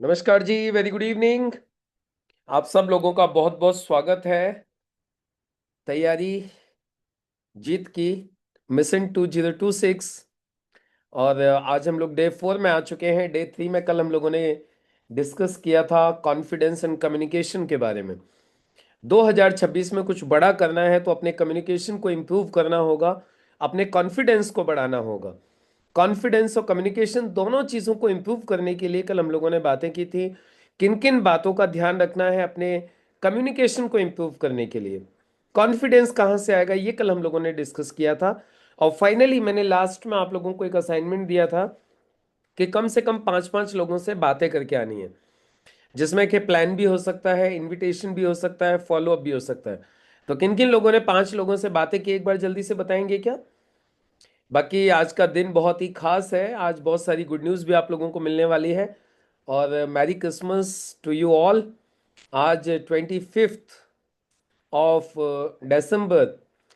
नमस्कार जी, very good evening. आप सब लोगों का बहुत बहुत स्वागत है। तैयारी जीत की मिशन 2026। और आज हम लोग डे 4 में आ चुके हैं। डे 3 में कल हम लोगों ने डिस्कस किया था कॉन्फिडेंस एंड कम्युनिकेशन के बारे में। 2026 में कुछ बड़ा करना है तो अपने कम्युनिकेशन को इम्प्रूव करना होगा, अपने कॉन्फिडेंस को बढ़ाना होगा। कॉन्फिडेंस और कम्युनिकेशन दोनों चीज़ों को इम्प्रूव करने के लिए कल हम लोगों ने बातें की थी। किन किन बातों का ध्यान रखना है अपने कम्युनिकेशन को इम्प्रूव करने के लिए, कॉन्फिडेंस कहाँ से आएगा, ये कल हम लोगों ने डिस्कस किया था। और फाइनली मैंने लास्ट में आप लोगों को एक असाइनमेंट दिया था कि कम से कम 5-5 लोगों से बातें करके आनी है, जिसमें कि प्लान भी हो सकता है, इनविटेशन भी हो सकता है, फॉलो अप भी हो सकता है। तो किन किन लोगों ने 5 लोगों से बातें की, एक बार जल्दी से बताएंगे क्या? बाकी आज का दिन बहुत ही खास है, आज बहुत सारी गुड न्यूज़ भी आप लोगों को मिलने वाली है। और merry Christmas to you all. आज 25 ऑफ दिसंबर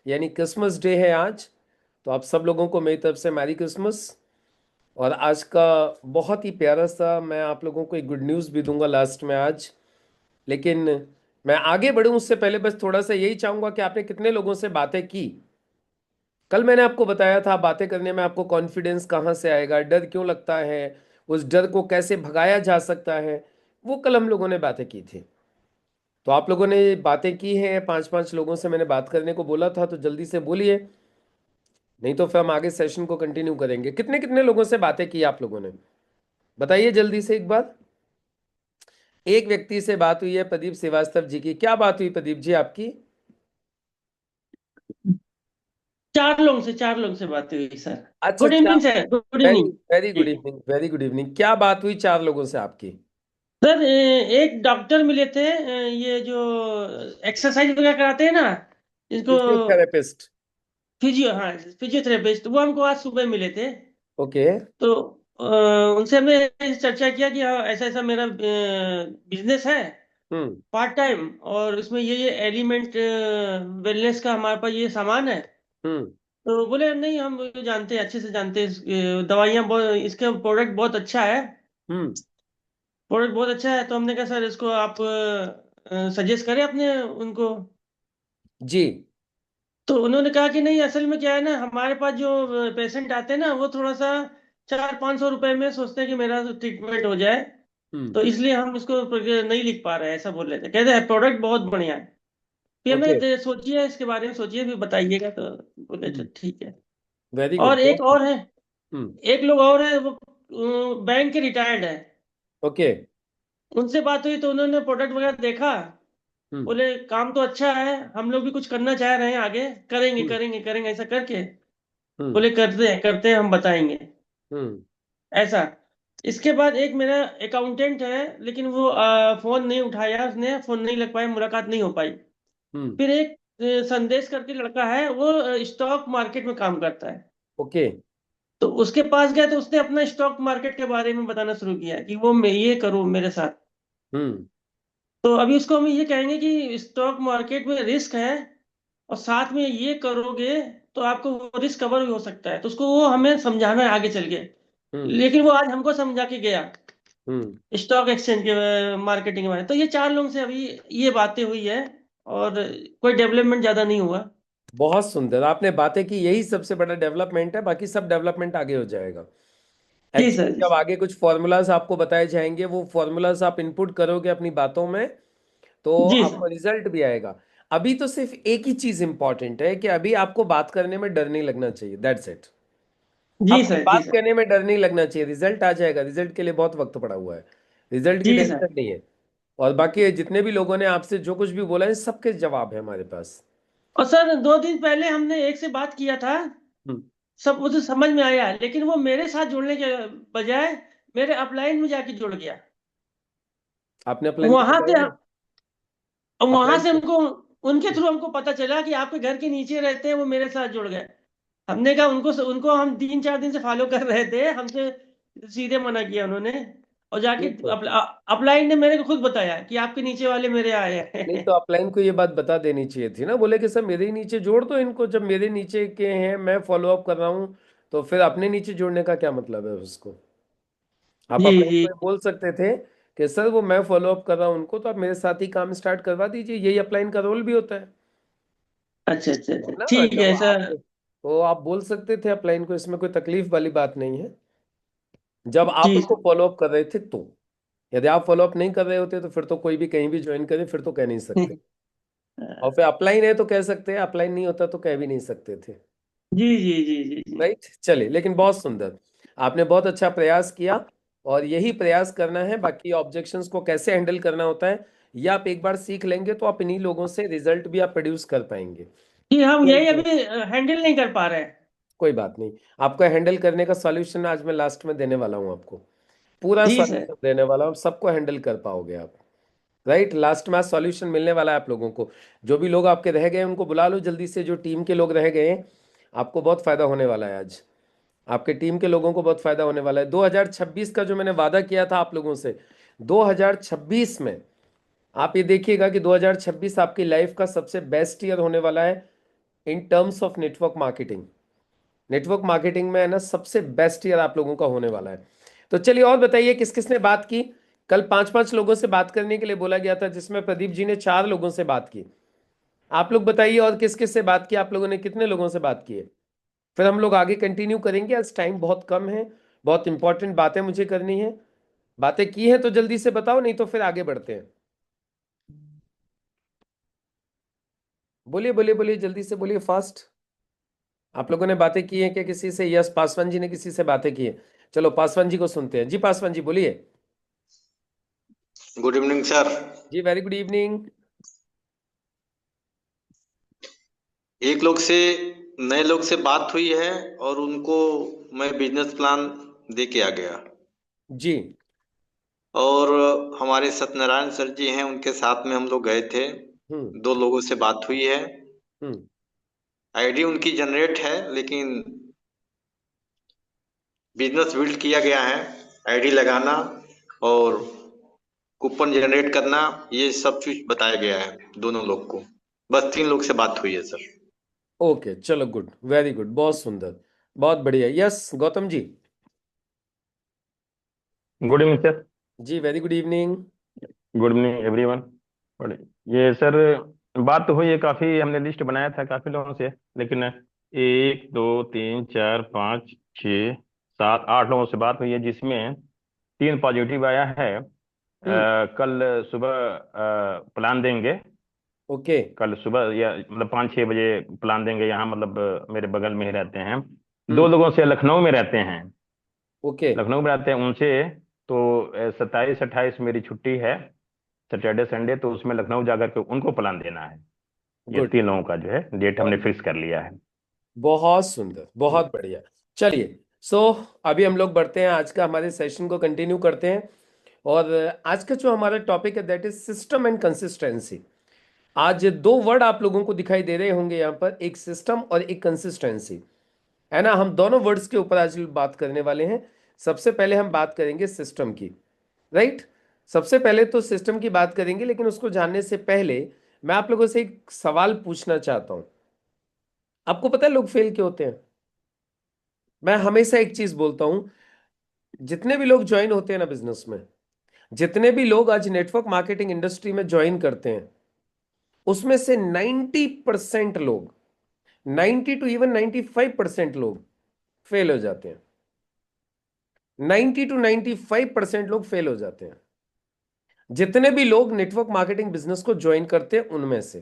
यानी क्रिसमस डे है आज। तो आप सब लोगों को मेरी तरफ से मैरी क्रिसमस। और आज का बहुत ही प्यारा सा मैं आप लोगों को एक गुड न्यूज़ भी दूंगा लास्ट में आज। लेकिन मैं आगे बढ़ूं उससे पहले बस थोड़ा सा यही चाहूंगा कि आपने कितने लोगों से बातें की। कल मैंने आपको बताया था बातें करने में आपको कॉन्फिडेंस कहाँ से आएगा, डर क्यों लगता है, उस डर को कैसे भगाया जा सकता है, वो कल हम लोगों ने बातें की थी। तो आप लोगों ने बातें की हैं, 5-5 लोगों से मैंने बात करने को बोला था, तो जल्दी से बोलिए, नहीं तो फिर हम आगे सेशन को कंटिन्यू करेंगे। कितने कितने लोगों से बातें की आप लोगों ने, बताइए जल्दी से एक बार। एक व्यक्ति से बात हुई है, प्रदीप श्रीवास्तव जी की। क्या बात हुई प्रदीप जी आपकी? चार लोग से बात हुई सर। अच्छा, गुड क्या? Evening sir, good very evening. Very good जी इवनिंग, वेरी गुड इवनिंग। क्या बात हुई 4 लोगों से आपकी? सर, एक डॉक्टर मिले थे, ये जो एक्सरसाइज वगैरह कराते हैं ना, इसको फिजियोथेरेपिस्ट। फिजियो, हाँ, फिजियोथेरेपिस्ट, वो हमको आज सुबह मिले थे। ओके। तो अ, उनसे हमने चर्चा किया कि हाँ, ऐसा ऐसा मेरा बिजनेस है हम्म। पार्ट टाइम, और इसमें ये एलिमेंट वेलनेस का हमारे पास ये सामान है। हम्म। तो बोले नहीं, हम जानते हैं, अच्छे से जानते हैं, दवाइयाँ बहुत, इसका प्रोडक्ट बहुत अच्छा है, हम्म। प्रोडक्ट बहुत अच्छा है। तो हमने कहा सर, इसको आप सजेस्ट करें अपने उनको। जी। तो उन्होंने कहा कि नहीं, असल में क्या है ना, हमारे पास जो पेशेंट आते हैं ना, वो थोड़ा सा 400-500 रुपए में सोचते हैं कि मेरा ट्रीटमेंट हो जाए। हम्म। तो इसलिए हम इसको नहीं लिख पा रहे हैं, ऐसा बोल रहे थे। कहते हैं प्रोडक्ट बहुत बढ़िया है। फिर हमने ओके। कहा, सोचिए इसके बारे में, सोचिए फिर बताइएगा। तो बोले अच्छा ठीक है। वेरी और गुड, एक बहुत। और है, हम्म। एक लोग और है, वो बैंक के रिटायर्ड है। ओके। उनसे बात हुई तो उन्होंने प्रोडक्ट वगैरह देखा। हम्म। बोले काम तो अच्छा है, हम लोग भी कुछ करना चाह रहे हैं, आगे करेंगे हम्म। करेंगे करेंगे ऐसा करके। हम्म। बोले करते हैं, हम बताएंगे हम्म। ऐसा। इसके बाद एक मेरा अकाउंटेंट है, लेकिन वो फोन नहीं उठाया, उसने फोन नहीं लग पाया, मुलाकात नहीं हो पाई। हम्म। फिर एक संदेश करके लड़का है, वो स्टॉक मार्केट में काम करता है। ओके। तो उसके पास गया तो उसने अपना स्टॉक मार्केट के बारे में बताना शुरू किया कि वो ये करो मेरे साथ। हम्म। तो अभी उसको हम ये कहेंगे कि स्टॉक मार्केट में रिस्क है, और साथ में ये करोगे तो आपको वो रिस्क कवर भी हो सकता है। तो उसको वो हमें समझाना है आगे चल के। हम्म। लेकिन वो आज हमको समझा के गया हम्म। स्टॉक एक्सचेंज के मार्केटिंग के बारे में। तो ये चार लोगों से अभी ये बातें हुई है, और कोई डेवलपमेंट ज्यादा नहीं हुआ। बहुत सुंदर आपने बातें की, यही सबसे बड़ा डेवलपमेंट है, बाकी सब डेवलपमेंट आगे हो जाएगा। जी एक्चुअली सर, जी जब सर। आगे कुछ फॉर्मूलाज आपको बताए जाएंगे, वो फॉर्मूलाज आप इनपुट करोगे अपनी बातों में, तो जी आपको सर। रिजल्ट भी आएगा। अभी तो सिर्फ एक ही चीज इंपॉर्टेंट है कि अभी आपको बात करने में डर नहीं लगना चाहिए, दैट्स इट। जी आपको सर। जी बात सर। करने में डर नहीं लगना चाहिए, रिजल्ट आ जाएगा, रिजल्ट के लिए बहुत वक्त पड़ा हुआ है, रिजल्ट की जी सर। टेंशन नहीं है। और बाकी जितने भी लोगों ने आपसे जो कुछ भी बोला है, सबके जवाब है हमारे पास। और सर, 2 दिन पहले हमने एक से बात किया था, हम्म। सब उसे समझ में आया, लेकिन वो मेरे साथ जुड़ने के बजाय मेरे अपलाइन में जाके जुड़ गया। आपने अपलाइन को वहां से बताया? वहां अपलाइन से को। हमको, उनके थ्रू हमको पता चला कि आपके घर के नीचे रहते हैं, वो मेरे साथ जुड़ गए। हमने कहा, उनको उनको हम 3-4 दिन से फॉलो कर रहे थे, हमसे सीधे मना किया उन्होंने। और जाके नहीं तो अपलाइन ने मेरे को खुद बताया कि आपके नीचे वाले मेरे आए नहीं हैं। तो अपलाइन को ये बात बता देनी चाहिए थी ना, बोले कि सर मेरे ही नीचे जोड़ दो इनको, जब मेरे नीचे के हैं मैं फॉलो अप कर रहा हूँ, तो फिर अपने नीचे जोड़ने का क्या मतलब है उसको? आप जी अपलाइन जी। को ये बोल सकते थे कि सर वो मैं फॉलो अप कर रहा हूँ उनको, तो आप मेरे साथ ही काम स्टार्ट करवा दीजिए। यही अपलाइन का रोल भी होता है अच्छा अच्छा अच्छा, ना। ठीक जब है आप, सर। तो आप बोल सकते थे अपलाइन को, इसमें कोई तकलीफ वाली बात नहीं है, जब आप जी उनको फॉलो अप कर रहे थे तो। यदि आप फॉलो अप नहीं कर रहे होते तो फिर तो कोई भी कहीं भी ज्वाइन करे, फिर तो कह नहीं सकते। और फिर अपलाइन है तो कह सकते हैं, अपलाइन नहीं होता तो कह भी नहीं सकते थे। जी जी जी जी जी। राइट, चलिए, लेकिन बहुत सुंदर, आपने बहुत अच्छा प्रयास किया, और यही प्रयास करना है। बाकी ऑब्जेक्शंस को कैसे हैंडल करना होता है ये आप एक बार सीख लेंगे तो आप इन्हीं लोगों से रिजल्ट भी आप प्रोड्यूस कर पाएंगे। जी, हम यही तो अभी हैंडल नहीं कर पा रहे हैं। कोई बात नहीं, आपको हैंडल करने का सॉल्यूशन आज मैं लास्ट में देने वाला हूँ आपको, पूरा जी सर। सॉल्यूशन देने वाला हूँ, सबको हैंडल कर पाओगे आप। राइट, लास्ट में सॉल्यूशन मिलने वाला है आप लोगों को। जो भी लोग आपके रह गए हैं, उनको बुला लो जल्दी से, जो टीम के लोग रह गए हैं, आपको बहुत फायदा होने वाला है आज। आपके टीम के लोगों को बहुत फायदा होने वाला है। 2026 का जो मैंने वादा किया था आप लोगों से, 2026 में आप ये देखिएगा कि 2026 आपकी लाइफ का सबसे बेस्ट ईयर होने वाला है in terms of network marketing. Network marketing में है ना, सबसे बेस्ट ईयर आप लोगों का होने वाला है। तो चलिए, और बताइए किस किस ने बात की। कल 5-5 लोगों से बात करने के लिए बोला गया था, जिसमें प्रदीप जी ने 4 लोगों से बात की। आप लोग बताइए और किस किस से बात की, आप लोगों ने कितने लोगों से बात की है। फिर हम लोग आगे कंटिन्यू करेंगे, आज टाइम बहुत कम है, बहुत इंपॉर्टेंट बातें मुझे करनी है। बातें की हैं तो जल्दी से बताओ, नहीं तो फिर आगे बढ़ते हैं। बोलिए बोलिए बोलिए, जल्दी से बोलिए, फास्ट। आप लोगों ने बातें की हैं क्या किसी से? यस, पासवान जी ने किसी से बातें की हैं। चलो पासवान जी को सुनते हैं। जी पासवान जी बोलिए। Good evening sir. जी वेरी गुड इवनिंग। एक लोग से नए लोग से बात हुई है और उनको मैं बिजनेस प्लान दे के आ गया। जी। और हमारे सत्यनारायण सर जी हैं, उनके साथ में हम लोग गए थे। हम्म। 2 लोगों से बात हुई है। हम्म। आईडी उनकी जनरेट है, लेकिन बिजनेस बिल्ड किया गया है। आईडी लगाना और कूपन जनरेट करना, ये सब चीज बताया गया है दोनों लोग को। बस 3 लोग से बात हुई है सर। ओके, चलो, गुड, वेरी गुड, बहुत सुंदर, बहुत बढ़िया। Yes Gautam ji. Good evening sir. जी very good evening. Good evening everyone. और ये सर, बात तो हुई है काफ़ी, हमने लिस्ट बनाया था काफ़ी लोगों से, लेकिन 1 2 3 4 5 6 7 8 लोगों से बात हुई है, जिसमें 3 पॉजिटिव आया है। हम्म। कल सुबह प्लान देंगे। ओके। कल सुबह या मतलब 5 6 बजे प्लान देंगे यहाँ, मतलब मेरे बगल में ही रहते हैं। दो हम्म। लोगों से लखनऊ में रहते हैं, ओके। लखनऊ में रहते हैं उनसे। तो 27 28 मेरी छुट्टी है, सैटरडे संडे, तो उसमें लखनऊ जाकर के उनको प्लान देना है। ये गुड। 3 लोगों का जो है डेट हमने फिक्स कर लिया है। बहुत सुंदर, जी। बहुत बढ़िया। चलिए, सो अभी हम लोग बढ़ते हैं, आज का हमारे सेशन को कंटिन्यू करते हैं। और आज का जो हमारा टॉपिक है that is system and consistency. आज 2 वर्ड आप लोगों को दिखाई दे रहे होंगे यहाँ पर, एक सिस्टम और एक कंसिस्टेंसी, है ना। हम दोनों वर्ड्स के ऊपर आज बात करने वाले हैं। सबसे पहले हम बात करेंगे सिस्टम की। राइट, सबसे पहले तो सिस्टम की बात करेंगे, लेकिन उसको जानने से पहले मैं आप लोगों से एक सवाल पूछना चाहता हूं। आपको पता है लोग फेल क्यों होते हैं? मैं हमेशा एक चीज बोलता हूं, जितने भी लोग ज्वाइन होते हैं ना बिजनेस में, जितने भी लोग आज नेटवर्क मार्केटिंग इंडस्ट्री में ज्वाइन करते हैं, उसमें से 90% लोग, 90 टू इवन 95% लोग फेल हो जाते हैं। 90 टू 95% लोग फेल हो जाते हैं, जितने भी लोग नेटवर्क मार्केटिंग बिजनेस को ज्वाइन करते हैं उनमें से।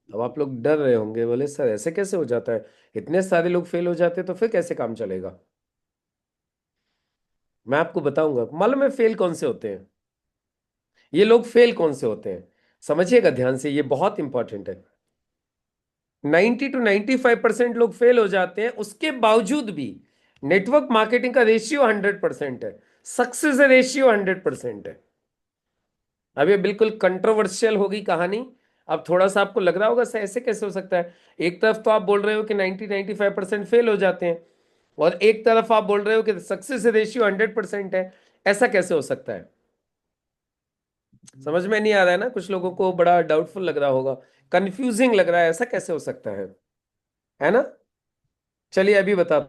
अब आप लोग डर रहे होंगे, बोले सर ऐसे कैसे हो जाता है, इतने सारे लोग फेल हो जाते हैं तो फिर कैसे काम चलेगा। मैं आपको बताऊंगा, मालूम है फेल कौन से होते हैं, ये लोग फेल कौन से होते हैं, समझिएगा ध्यान से, ये बहुत इंपॉर्टेंट है। 90 टू 95% लोग फेल हो जाते हैं, उसके बावजूद भी नेटवर्क मार्केटिंग का रेशियो 100% है, सक्सेस रेशियो 100% है। अब ये बिल्कुल कंट्रोवर्शियल होगी कहानी। अब थोड़ा सा आपको लग रहा होगा सर ऐसे कैसे हो सकता है, एक तरफ तो आप बोल रहे हो कि 90-95% फेल हो जाते हैं, और एक तरफ आप बोल रहे हो कि सक्सेस रेशियो 100% है, ऐसा कैसे हो सकता है? समझ में नहीं आ रहा है ना, कुछ लोगों को बड़ा डाउटफुल लग रहा होगा, कंफ्यूजिंग लग रहा है, ऐसा कैसे हो सकता है ना। चलिए अभी बता।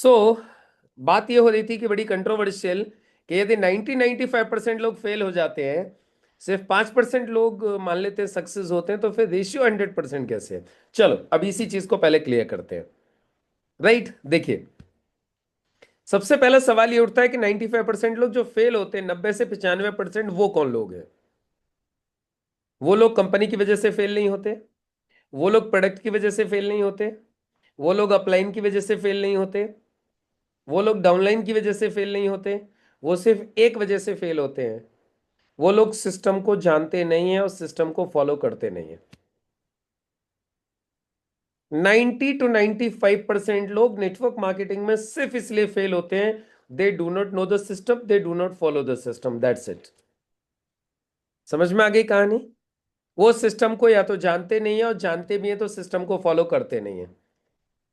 बात ये हो रही थी कि बड़ी कंट्रोवर्शियल कि यदि 90-95% लोग फेल हो जाते हैं, सिर्फ 5% लोग मान लेते हैं सक्सेस होते हैं, तो फिर रेशियो 100% कैसे है? चलो अब इसी चीज को पहले क्लियर करते हैं। राइट, देखिए सबसे पहला सवाल ये उठता है कि 95% लोग जो फेल होते हैं, 90 से 95%, वो कौन लोग हैं? वो लोग कंपनी की वजह से फेल नहीं होते, वो लोग प्रोडक्ट की वजह से फेल नहीं होते, वो लोग अपलाइन की वजह से फेल नहीं होते, वो लोग डाउनलाइन की वजह से फेल नहीं होते। वो सिर्फ एक वजह से फेल होते हैं, वो लोग सिस्टम को जानते नहीं है और सिस्टम को फॉलो करते नहीं है। 90 to 95% लोग नेटवर्क मार्केटिंग में सिर्फ इसलिए फेल होते हैं, they do not know the system, they do not follow the system, that's it. समझ में आ गई कहानी? वो सिस्टम को या तो जानते नहीं है, और जानते भी हैं तो सिस्टम को फॉलो करते नहीं है।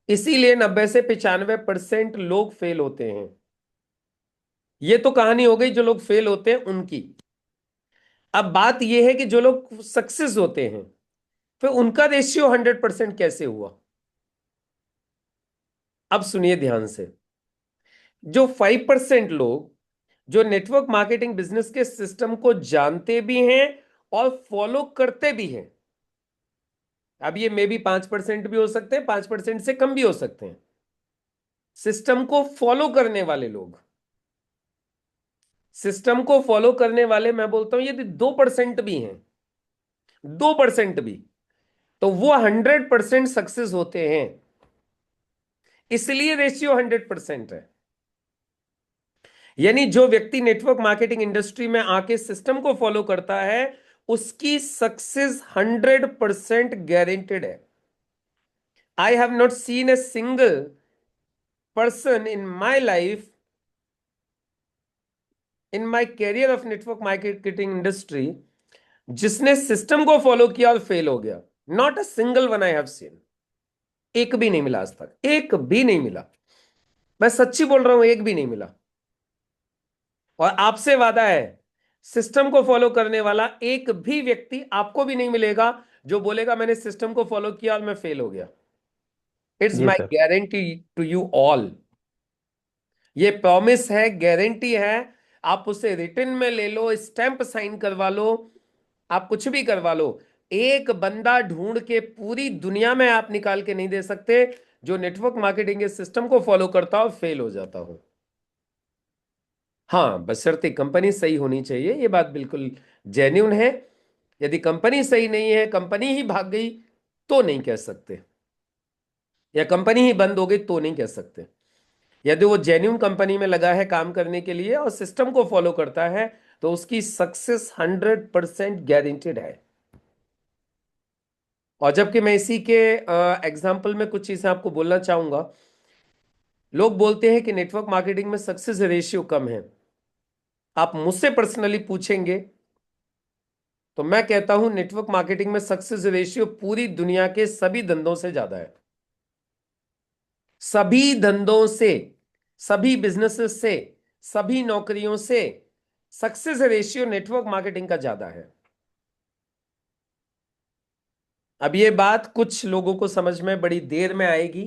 इसीलिए 90 से 95% लोग फेल होते हैं। ये तो कहानी हो गई जो लोग फेल होते हैं उनकी। अब बात यह है कि जो लोग सक्सेस होते हैं, फिर उनका रेशियो 100% कैसे हुआ? अब सुनिए ध्यान से। जो 5% लोग जो नेटवर्क मार्केटिंग बिजनेस के सिस्टम को जानते भी हैं और फॉलो करते भी हैं, अब ये मे भी 5% भी हो सकते हैं, 5% से कम भी हो सकते हैं, सिस्टम को फॉलो करने वाले लोग, सिस्टम को फॉलो करने वाले, मैं बोलता हूं यदि 2% भी हैं, 2% भी, तो वो 100% सक्सेस होते हैं। इसलिए रेशियो 100% है। यानी जो व्यक्ति नेटवर्क मार्केटिंग इंडस्ट्री में आके सिस्टम को फॉलो करता है, उसकी सक्सेस 100% गारंटेड है। I have not seen a single person in my life, in my carrier of network marketing industry, जिसने सिस्टम को फॉलो किया और फेल हो गया। Not a single one I have seen. एक भी नहीं मिला आज तक, एक भी नहीं मिला। मैं सच्ची बोल रहा हूं, एक भी नहीं मिला। और आपसे वादा है, सिस्टम को फॉलो करने वाला एक भी व्यक्ति आपको भी नहीं मिलेगा जो बोलेगा मैंने सिस्टम को फॉलो किया और मैं फेल हो गया। It's G my sir. Guarantee to you all. ये प्रॉमिस है, गारंटी है। आप उसे रिटर्न में ले लो, स्टैंप साइन करवा लो, आप कुछ भी करवा लो। एक बंदा ढूंढ के पूरी दुनिया में आप निकाल के नहीं दे सकते जो नेटवर्क मार्केटिंग के सिस्टम को फॉलो करता हो फेल हो जाता हो। हाँ, बशर्ते कंपनी सही होनी चाहिए, ये बात बिल्कुल जेन्युइन है। यदि कंपनी सही नहीं है, कंपनी ही भाग गई, तो नहीं कह सकते, या कंपनी ही बंद हो गई तो नहीं कह सकते। यदि वो जेन्युइन कंपनी में लगा है काम करने के लिए और सिस्टम को फॉलो करता है, तो उसकी सक्सेस 100% गारंटेड है। और जबकि मैं इसी के एग्जाम्पल में कुछ चीजें आपको बोलना चाहूंगा। लोग बोलते हैं कि नेटवर्क मार्केटिंग में सक्सेस रेशियो कम है। आप मुझसे पर्सनली पूछेंगे तो मैं कहता हूं नेटवर्क मार्केटिंग में सक्सेस रेशियो पूरी दुनिया के सभी धंधों से ज्यादा है। सभी धंधों से, सभी बिजनेसेस से, सभी नौकरियों से सक्सेस रेशियो नेटवर्क मार्केटिंग का ज्यादा है। अब ये बात कुछ लोगों को समझ में बड़ी देर में आएगी,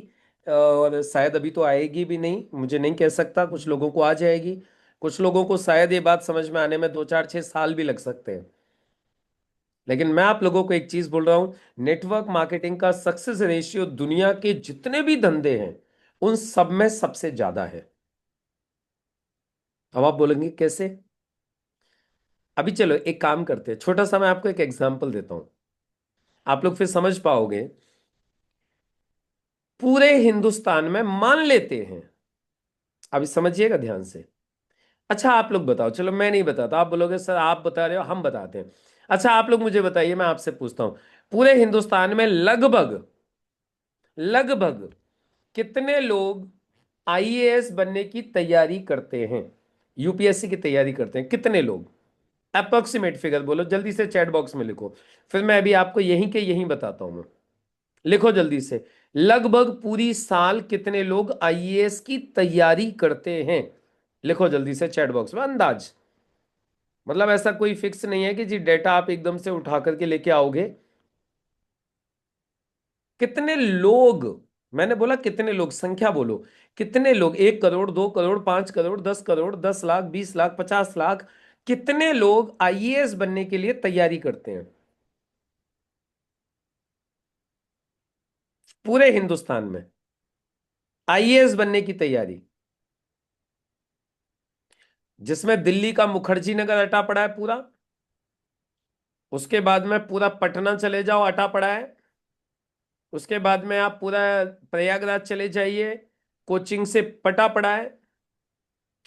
और शायद अभी तो आएगी भी नहीं, मुझे नहीं कह सकता। कुछ लोगों को आ जाएगी, कुछ लोगों को शायद ये बात समझ में आने में 2 4 6 साल भी लग सकते हैं। लेकिन मैं आप लोगों को एक चीज बोल रहा हूं, नेटवर्क मार्केटिंग का सक्सेस रेशियो दुनिया के जितने भी धंधे हैं उन सब में सबसे ज्यादा है। अब आप बोलेंगे कैसे? अभी चलो एक काम करते हैं, छोटा सा मैं आपको एक एग्जांपल देता हूं, आप लोग फिर समझ पाओगे। पूरे हिंदुस्तान में मान लेते हैं, अभी समझिएगा ध्यान से। अच्छा आप लोग बताओ, चलो मैं नहीं बताता, आप बोलोगे सर आप बता रहे हो, हम बताते हैं। अच्छा आप लोग मुझे बताइए, मैं आपसे पूछता हूं, पूरे हिंदुस्तान में लगभग लगभग कितने लोग आईएएस बनने की तैयारी करते हैं, यूपीएससी की तैयारी करते हैं? कितने लोग? अप्रोक्सीमेट फिगर बोलो, जल्दी से चैट बॉक्स में लिखो, फिर मैं अभी आपको यहीं के यहीं बताता हूं मैं। लिखो जल्दी से, लगभग पूरी साल कितने लोग आईएएस की तैयारी करते हैं? लिखो जल्दी से चैट बॉक्स में, अंदाज। मतलब ऐसा कोई फिक्स नहीं है कि जी डेटा आप एकदम से उठा करके लेके आओगे। कितने लोग मैंने बोला कितने लोग, संख्या बोलो। कितने लोग, 1 करोड़, 2 करोड़, 5 करोड़, 10 करोड़, 10 लाख, 20 लाख, 50 लाख, कितने लोग आईएएस बनने के लिए तैयारी करते हैं पूरे हिंदुस्तान में? आईएएस बनने की तैयारी, जिसमें दिल्ली का मुखर्जी नगर अटा पड़ा है पूरा, उसके बाद में पूरा पटना चले जाओ अटा पड़ा है, उसके बाद में आप पूरा प्रयागराज चले जाइए, कोचिंग से पटा पड़ा है,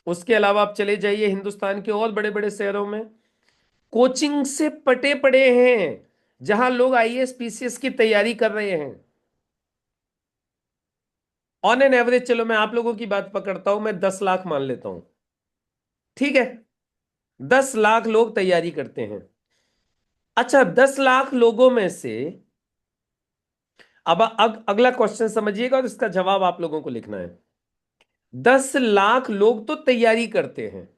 उसके अलावा आप चले जाइए हिंदुस्तान के और बड़े बड़े शहरों में, कोचिंग से पटे पड़े हैं जहां लोग आईएएस पीसीएस की तैयारी कर रहे हैं। ऑन एन एवरेज, चलो मैं आप लोगों की बात पकड़ता हूं, मैं 10 लाख मान लेता हूं, ठीक है? 10 लाख लोग तैयारी करते हैं। अच्छा, 10 लाख लोगों में से, अब अगला क्वेश्चन समझिएगा और इसका जवाब आप लोगों को लिखना है। 10 लाख लोग तो तैयारी करते हैं,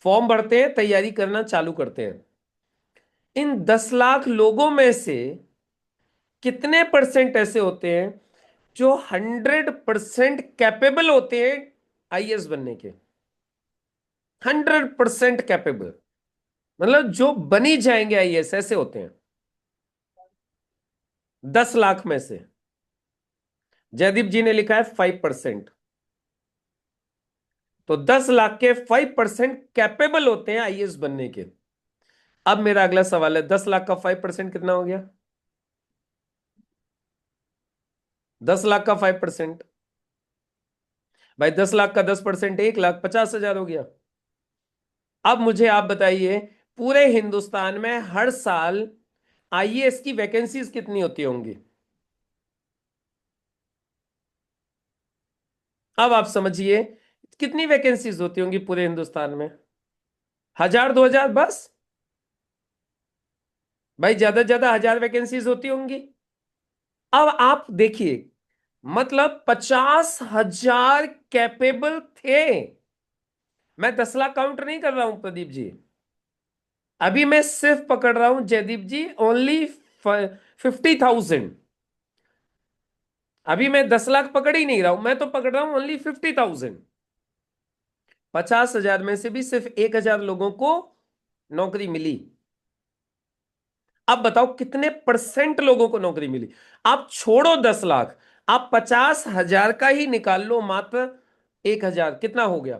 फॉर्म भरते हैं, तैयारी करना चालू करते हैं। इन 10 लाख लोगों में से कितने परसेंट ऐसे होते हैं जो 100% कैपेबल होते हैं आईएएस बनने के? 100% कैपेबल, मतलब जो बनी जाएंगे आईएएस, ऐसे होते हैं 10 लाख में से। जयदीप जी ने लिखा है 5%। तो 10 लाख के 5% कैपेबल होते हैं आईएएस बनने के। अब मेरा अगला सवाल है, 10 लाख का 5% कितना हो गया? 10 लाख का 5%, भाई 10 लाख का 10%, 1,50,000 हो गया। अब मुझे आप बताइए, पूरे हिंदुस्तान में हर साल आईएएस की वैकेंसीज कितनी होती होंगी? अब आप समझिए, कितनी वैकेंसीज होती होंगी पूरे हिंदुस्तान में? 1,000, 2,000 बस? भाई ज्यादा से ज्यादा 1,000 वैकेंसीज होती होंगी। अब आप देखिए, मतलब 50,000 कैपेबल थे। मैं 10 लाख काउंट नहीं कर रहा हूं प्रदीप जी, अभी मैं सिर्फ पकड़ रहा हूं जयदीप जी, ओनली 50,000। अभी मैं 10 लाख पकड़ ही नहीं रहा हूं, मैं तो पकड़ रहा हूं ओनली 50,000। 50,000 में से भी सिर्फ 1,000 लोगों को नौकरी मिली। अब बताओ कितने परसेंट लोगों को नौकरी मिली? आप छोड़ो 10 लाख, आप 50,000 का ही निकाल लो, मात्र 1,000 कितना हो गया?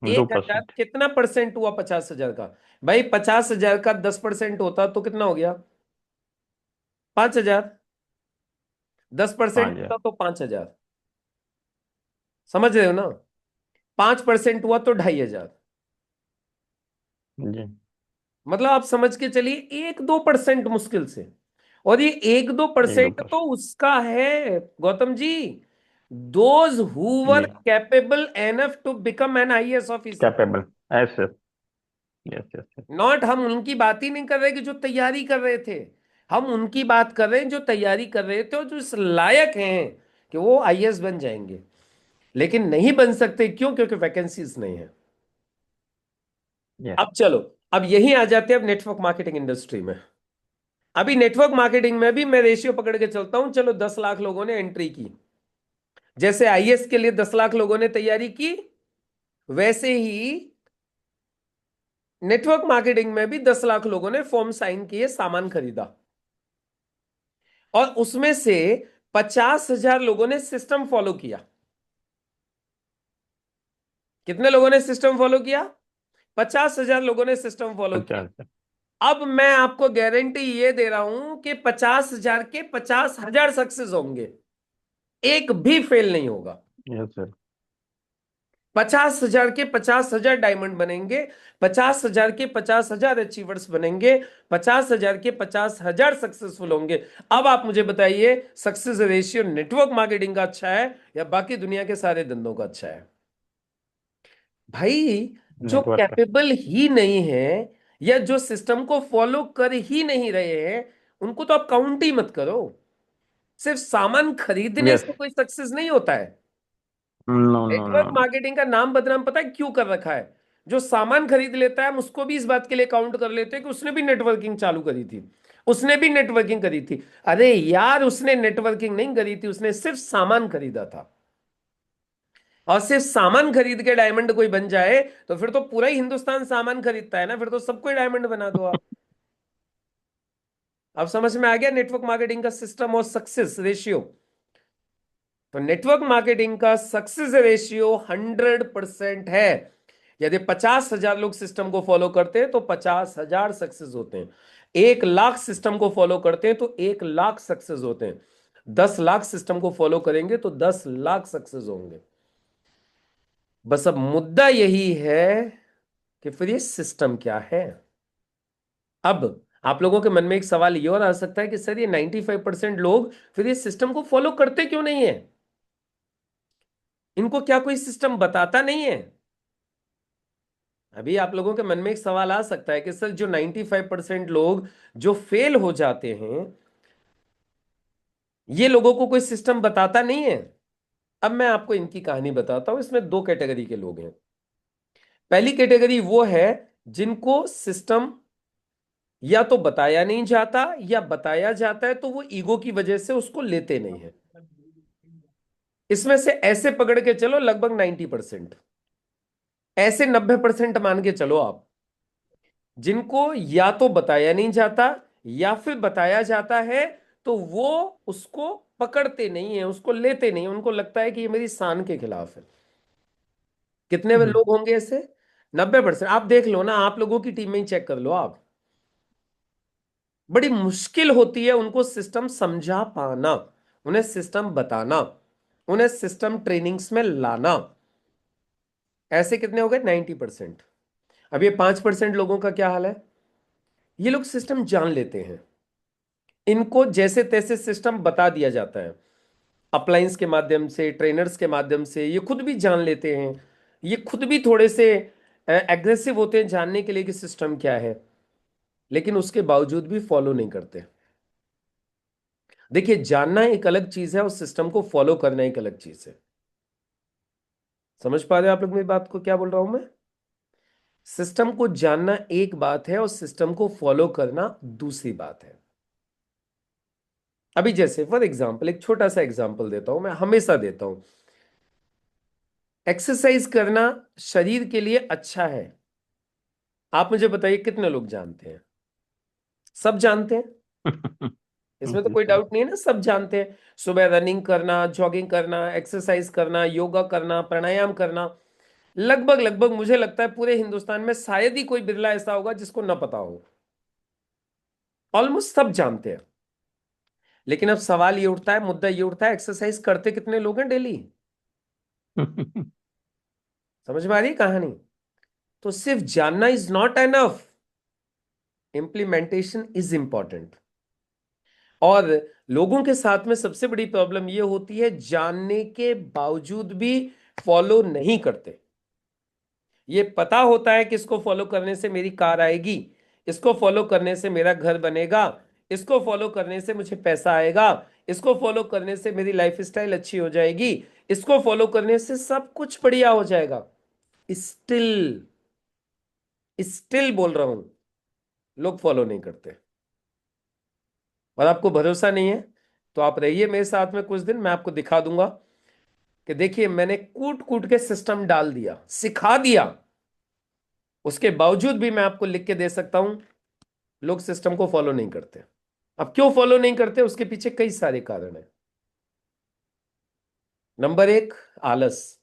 दो 1,000 परसेंट कितना परसेंट हुआ 50,000 का? भाई 50,000 का 10% होता तो कितना हो गया? 5,000। 10% 5,000। होता तो 5,000, समझ रहे हो ना? 5% हुआ तो 2,500। जी। मतलब आप समझ के चलिए 1-2% मुश्किल से। और ये 1-2% तो 1-2%। उसका है Gautam ji, those who were जी। Capable enough to become an IAS officer. Capable. ऐसे। Yes yes yes. नॉट, हम उनकी बात ही नहीं कर रहे कि जो तैयारी कर रहे थे, हम उनकी बात कर रहे हैं जो तैयारी कर रहे थे और जो इस लायक हैं कि वो आईएएस बन जाएंगे, लेकिन नहीं बन सकते। क्यों? क्योंकि वैकेंसीज नहीं है। यस। अब चलो, अब यही आ जाते हैं अब नेटवर्क मार्केटिंग इंडस्ट्री में। अभी नेटवर्क मार्केटिंग में भी मैं रेशियो पकड़ के चलता हूं, चलो 10 लाख लोगों ने एंट्री की, जैसे आईएएस के लिए 10 लाख लोगों ने तैयारी की, वैसे ही नेटवर्क मार्केटिंग में भी 10 लाख लोगों ने फॉर्म साइन किए, सामान खरीदा, और उसमें से 50,000 लोगों ने सिस्टम फॉलो किया। कितने लोगों ने सिस्टम फॉलो किया? 50,000 लोगों ने सिस्टम फॉलो किया। 50,000। अब मैं आपको गारंटी ये दे रहा हूं कि 50,000 के 50,000 सक्सेस होंगे, एक भी फेल नहीं होगा। Yes sir. 50,000 के 50,000 डायमंड बनेंगे, 50,000 के 50,000 अचीवर्स बनेंगे, 50,000 के 50,000 सक्सेसफुल होंगे। अब आप मुझे बताइए, सक्सेस रेशियो नेटवर्क मार्केटिंग का अच्छा है या बाकी दुनिया के सारे धंधों का अच्छा है? भाई जो नेटवर्क का। कैपेबल ही नहीं है या जो सिस्टम को फॉलो कर ही नहीं रहे हैं, उनको तो आप काउंट ही मत करो। सिर्फ सामान खरीदने यस। से कोई सक्सेस नहीं होता है। No no network no no. Marketing का नाम बदनाम पता है क्यों कर रखा है? जो सामान खरीद लेता है हम उसको भी इस बात के लिए काउंट कर लेते हैं कि उसने भी नेटवर्किंग चालू करी थी, उसने भी नेटवर्किंग करी थी। अरे यार, उसने नेटवर्किंग नहीं करी थी, उसने सिर्फ सामान खरीदा था। और सिर्फ सामान खरीद के डायमंड कोई बन जाए तो फिर तो पूरा ही हिंदुस्तान सामान खरीदता है ना, फिर तो सबको ही डायमंड बना दो आप। अब समझ में आ गया नेटवर्क मार्केटिंग का सिस्टम और सक्सेस रेशियो। तो नेटवर्क मार्केटिंग का सक्सेस रेशियो 100% है। यदि 50,000 लोग सिस्टम को फॉलो करते हैं तो 50,000 सक्सेस होते हैं। 1 लाख सिस्टम को फॉलो करते हैं तो 1 लाख सक्सेस होते हैं। 10 लाख सिस्टम को फॉलो करेंगे तो 10 लाख सक्सेस होंगे। बस अब मुद्दा यही है कि फिर ये सिस्टम क्या है। अब आप लोगों के मन में एक सवाल ये और आ सकता है कि सर ये 95% लोग फिर ये सिस्टम को फॉलो करते क्यों नहीं है? इनको क्या कोई सिस्टम बताता नहीं है? अभी आप लोगों के मन में एक सवाल आ सकता है कि सर जो 95% लोग जो फेल हो जाते हैं, ये लोगों को कोई सिस्टम बताता नहीं है। अब मैं आपको इनकी कहानी बताता हूं। इसमें 2 कैटेगरी के लोग हैं। पहली कैटेगरी वो है जिनको सिस्टम या तो बताया नहीं जाता, या बताया जाता है तो वो ईगो की वजह से उसको लेते नहीं है। इसमें से ऐसे पकड़ के चलो लगभग 90%, ऐसे 90% मान के चलो आप, जिनको या तो बताया नहीं जाता या फिर बताया जाता है तो वो उसको पकड़ते नहीं है, उसको लेते नहीं है। उनको लगता है कि ये मेरी शान के खिलाफ है। कितने लोग होंगे ऐसे? 90%। आप देख लो ना, आप लोगों की टीम में ही चेक कर लो आप। बड़ी मुश्किल होती है उनको सिस्टम समझा पाना, उन्हें सिस्टम बताना, उन्हें सिस्टम ट्रेनिंग्स में लाना। ऐसे कितने हो गए? 90%। अब ये 5% लोगों का क्या हाल है? ये लोग सिस्टम जान लेते हैं, इनको जैसे तैसे सिस्टम बता दिया जाता है, अपलाइंस के माध्यम से, ट्रेनर्स के माध्यम से। ये खुद भी जान लेते हैं, ये खुद भी थोड़े से एग्रेसिव होते हैं जानने के लिए कि सिस्टम क्या है, लेकिन उसके बावजूद भी फॉलो नहीं करते। देखिए, जानना एक अलग चीज है और सिस्टम को फॉलो करना एक अलग चीज है। समझ पा रहे हो आप लोग मेरी बात को, क्या बोल रहा हूं मैं? सिस्टम को जानना एक बात है और सिस्टम को फॉलो करना दूसरी बात है। अभी जैसे फॉर एग्जाम्पल, एक छोटा सा एग्जाम्पल देता हूं, मैं हमेशा देता हूं। एक्सरसाइज करना शरीर के लिए अच्छा है। आप मुझे बताइए कितने लोग जानते हैं? सब जानते हैं, इसमें तो जी कोई सर। डाउट नहीं है ना, सब जानते हैं। सुबह रनिंग करना, जॉगिंग करना, एक्सरसाइज करना, योगा करना, प्राणायाम करना, लगभग लगभग मुझे लगता है पूरे हिंदुस्तान में शायद ही कोई बिरला ऐसा होगा जिसको ना पता हो। ऑलमोस्ट सब जानते हैं। लेकिन अब सवाल ये उठता है, मुद्दा ये उठता है, एक्सरसाइज करते कितने लोग हैं डेली? समझ में आ रही है कहानी? तो सिर्फ जानना is not enough, implementation is important. और लोगों के साथ में सबसे बड़ी प्रॉब्लम यह होती है, जानने के बावजूद भी फॉलो नहीं करते। ये पता होता है कि इसको फॉलो करने से मेरी कार आएगी, इसको फॉलो करने से मेरा घर बनेगा, इसको फॉलो करने से मुझे पैसा आएगा, इसको फॉलो करने से मेरी लाइफ स्टाइल अच्छी हो जाएगी, इसको फॉलो करने से सब कुछ बढ़िया हो जाएगा। स्टिल स्टिल बोल रहा हूं, लोग फॉलो नहीं करते। और आपको भरोसा नहीं है तो आप रहिए मेरे साथ में कुछ दिन, मैं आपको दिखा दूंगा कि देखिए मैंने कूट कूट के सिस्टम डाल दिया, सिखा दिया, उसके बावजूद भी मैं आपको लिख के दे सकता हूं लोग सिस्टम को फॉलो नहीं करते। अब क्यों फॉलो नहीं करते? उसके पीछे कई सारे कारण हैं। नंबर 1, आलस।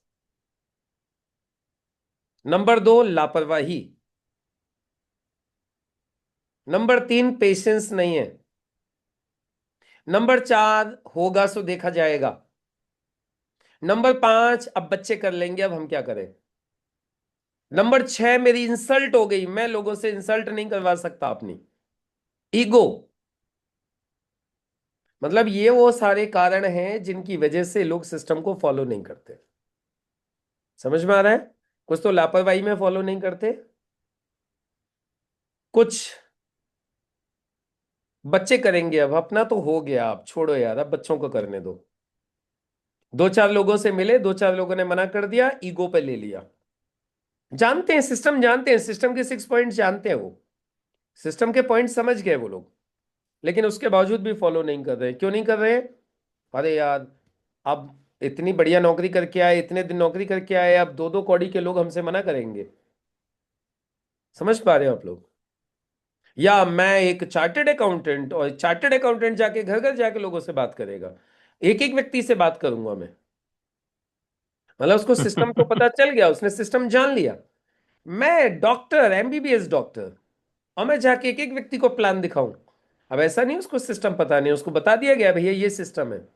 नंबर 2, लापरवाही। नंबर 3, पेशेंस नहीं है। नंबर 4, होगा सो देखा जाएगा। नंबर 5, अब बच्चे कर लेंगे, अब हम क्या करें। नंबर 6, मेरी इंसल्ट हो गई, मैं लोगों से इंसल्ट नहीं करवा सकता अपनी, ईगो। मतलब ये वो सारे कारण हैं जिनकी वजह से लोग सिस्टम को फॉलो नहीं करते। समझ में आ रहा है? कुछ तो लापरवाही में फॉलो नहीं करते, कुछ बच्चे करेंगे, अब अपना तो हो गया, आप छोड़ो यार, अब बच्चों को करने दो। 2-4 लोगों से मिले, 2-4 लोगों ने मना कर दिया, ईगो पे ले लिया। जानते हैं सिस्टम, जानते हैं सिस्टम के 6 पॉइंट, जानते हैं वो सिस्टम के पॉइंट समझ गए वो लोग, लेकिन उसके बावजूद भी फॉलो नहीं कर रहे। क्यों नहीं कर रहे? अरे यार, अब इतनी बढ़िया नौकरी करके आए, इतने दिन नौकरी करके आए, अब 2-2 कौड़ी के लोग हमसे मना करेंगे। समझ पा रहे हो आप लोग? या मैं एक चार्टर्ड अकाउंटेंट, और चार्टर्ड अकाउंटेंट जाके घर घर जाके लोगों से बात करेगा, एक एक व्यक्ति से बात करूंगा मैं। मतलब उसको सिस्टम तो पता चल गया, उसने सिस्टम जान लिया। मैं डॉक्टर, एमबीबीएस डॉक्टर, और मैं जाके एक एक व्यक्ति को प्लान दिखाऊं। अब ऐसा नहीं उसको सिस्टम पता नहीं, उसको बता दिया गया भैया ये सिस्टम है,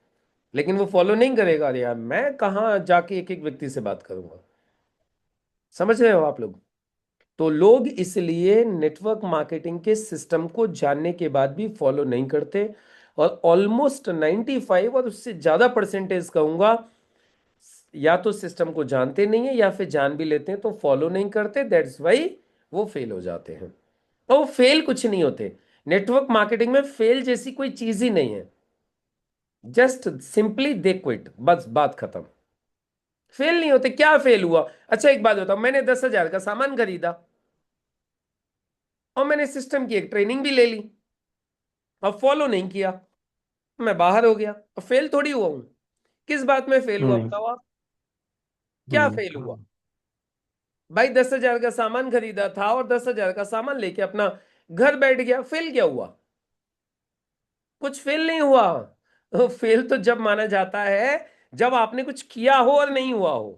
लेकिन वो फॉलो नहीं करेगा। अरे यार, मैं कहाँ जाके एक एक व्यक्ति से बात करूंगा। समझ रहे हो आप लोग? तो लोग इसलिए नेटवर्क मार्केटिंग के सिस्टम को जानने के बाद भी फॉलो नहीं करते, और ऑलमोस्ट 95 और उससे ज्यादा परसेंटेज कहूंगा, या तो सिस्टम को जानते नहीं है, या फिर जान भी लेते हैं तो फॉलो नहीं करते। दैट्स वाई वो फेल हो जाते हैं। तो वो फेल कुछ नहीं होते। नेटवर्क मार्केटिंग में फेल जैसी कोई चीज ही नहीं है। जस्ट सिंपली दे क्विट, बस बात खत्म। फेल नहीं होते। क्या फेल हुआ? अच्छा एक बात बताओ, मैंने 10,000 का सामान खरीदा, और मैंने सिस्टम की एक ट्रेनिंग भी ले ली, और फॉलो नहीं किया, मैं बाहर हो गया, और फेल थोड़ी हुआ हूं। किस बात में फेल हुआ नहीं। बताओ आप? क्या फेल हुआ? हम्म। भाई 10,000 का सामान खरीदा था, और 10,000 का सामान लेके अपना घर बैठ गया, फेल क्या हुआ? कुछ फेल नहीं हुआ। फेल तो जब माना जाता है जब आपने कुछ किया हो और नहीं हुआ हो।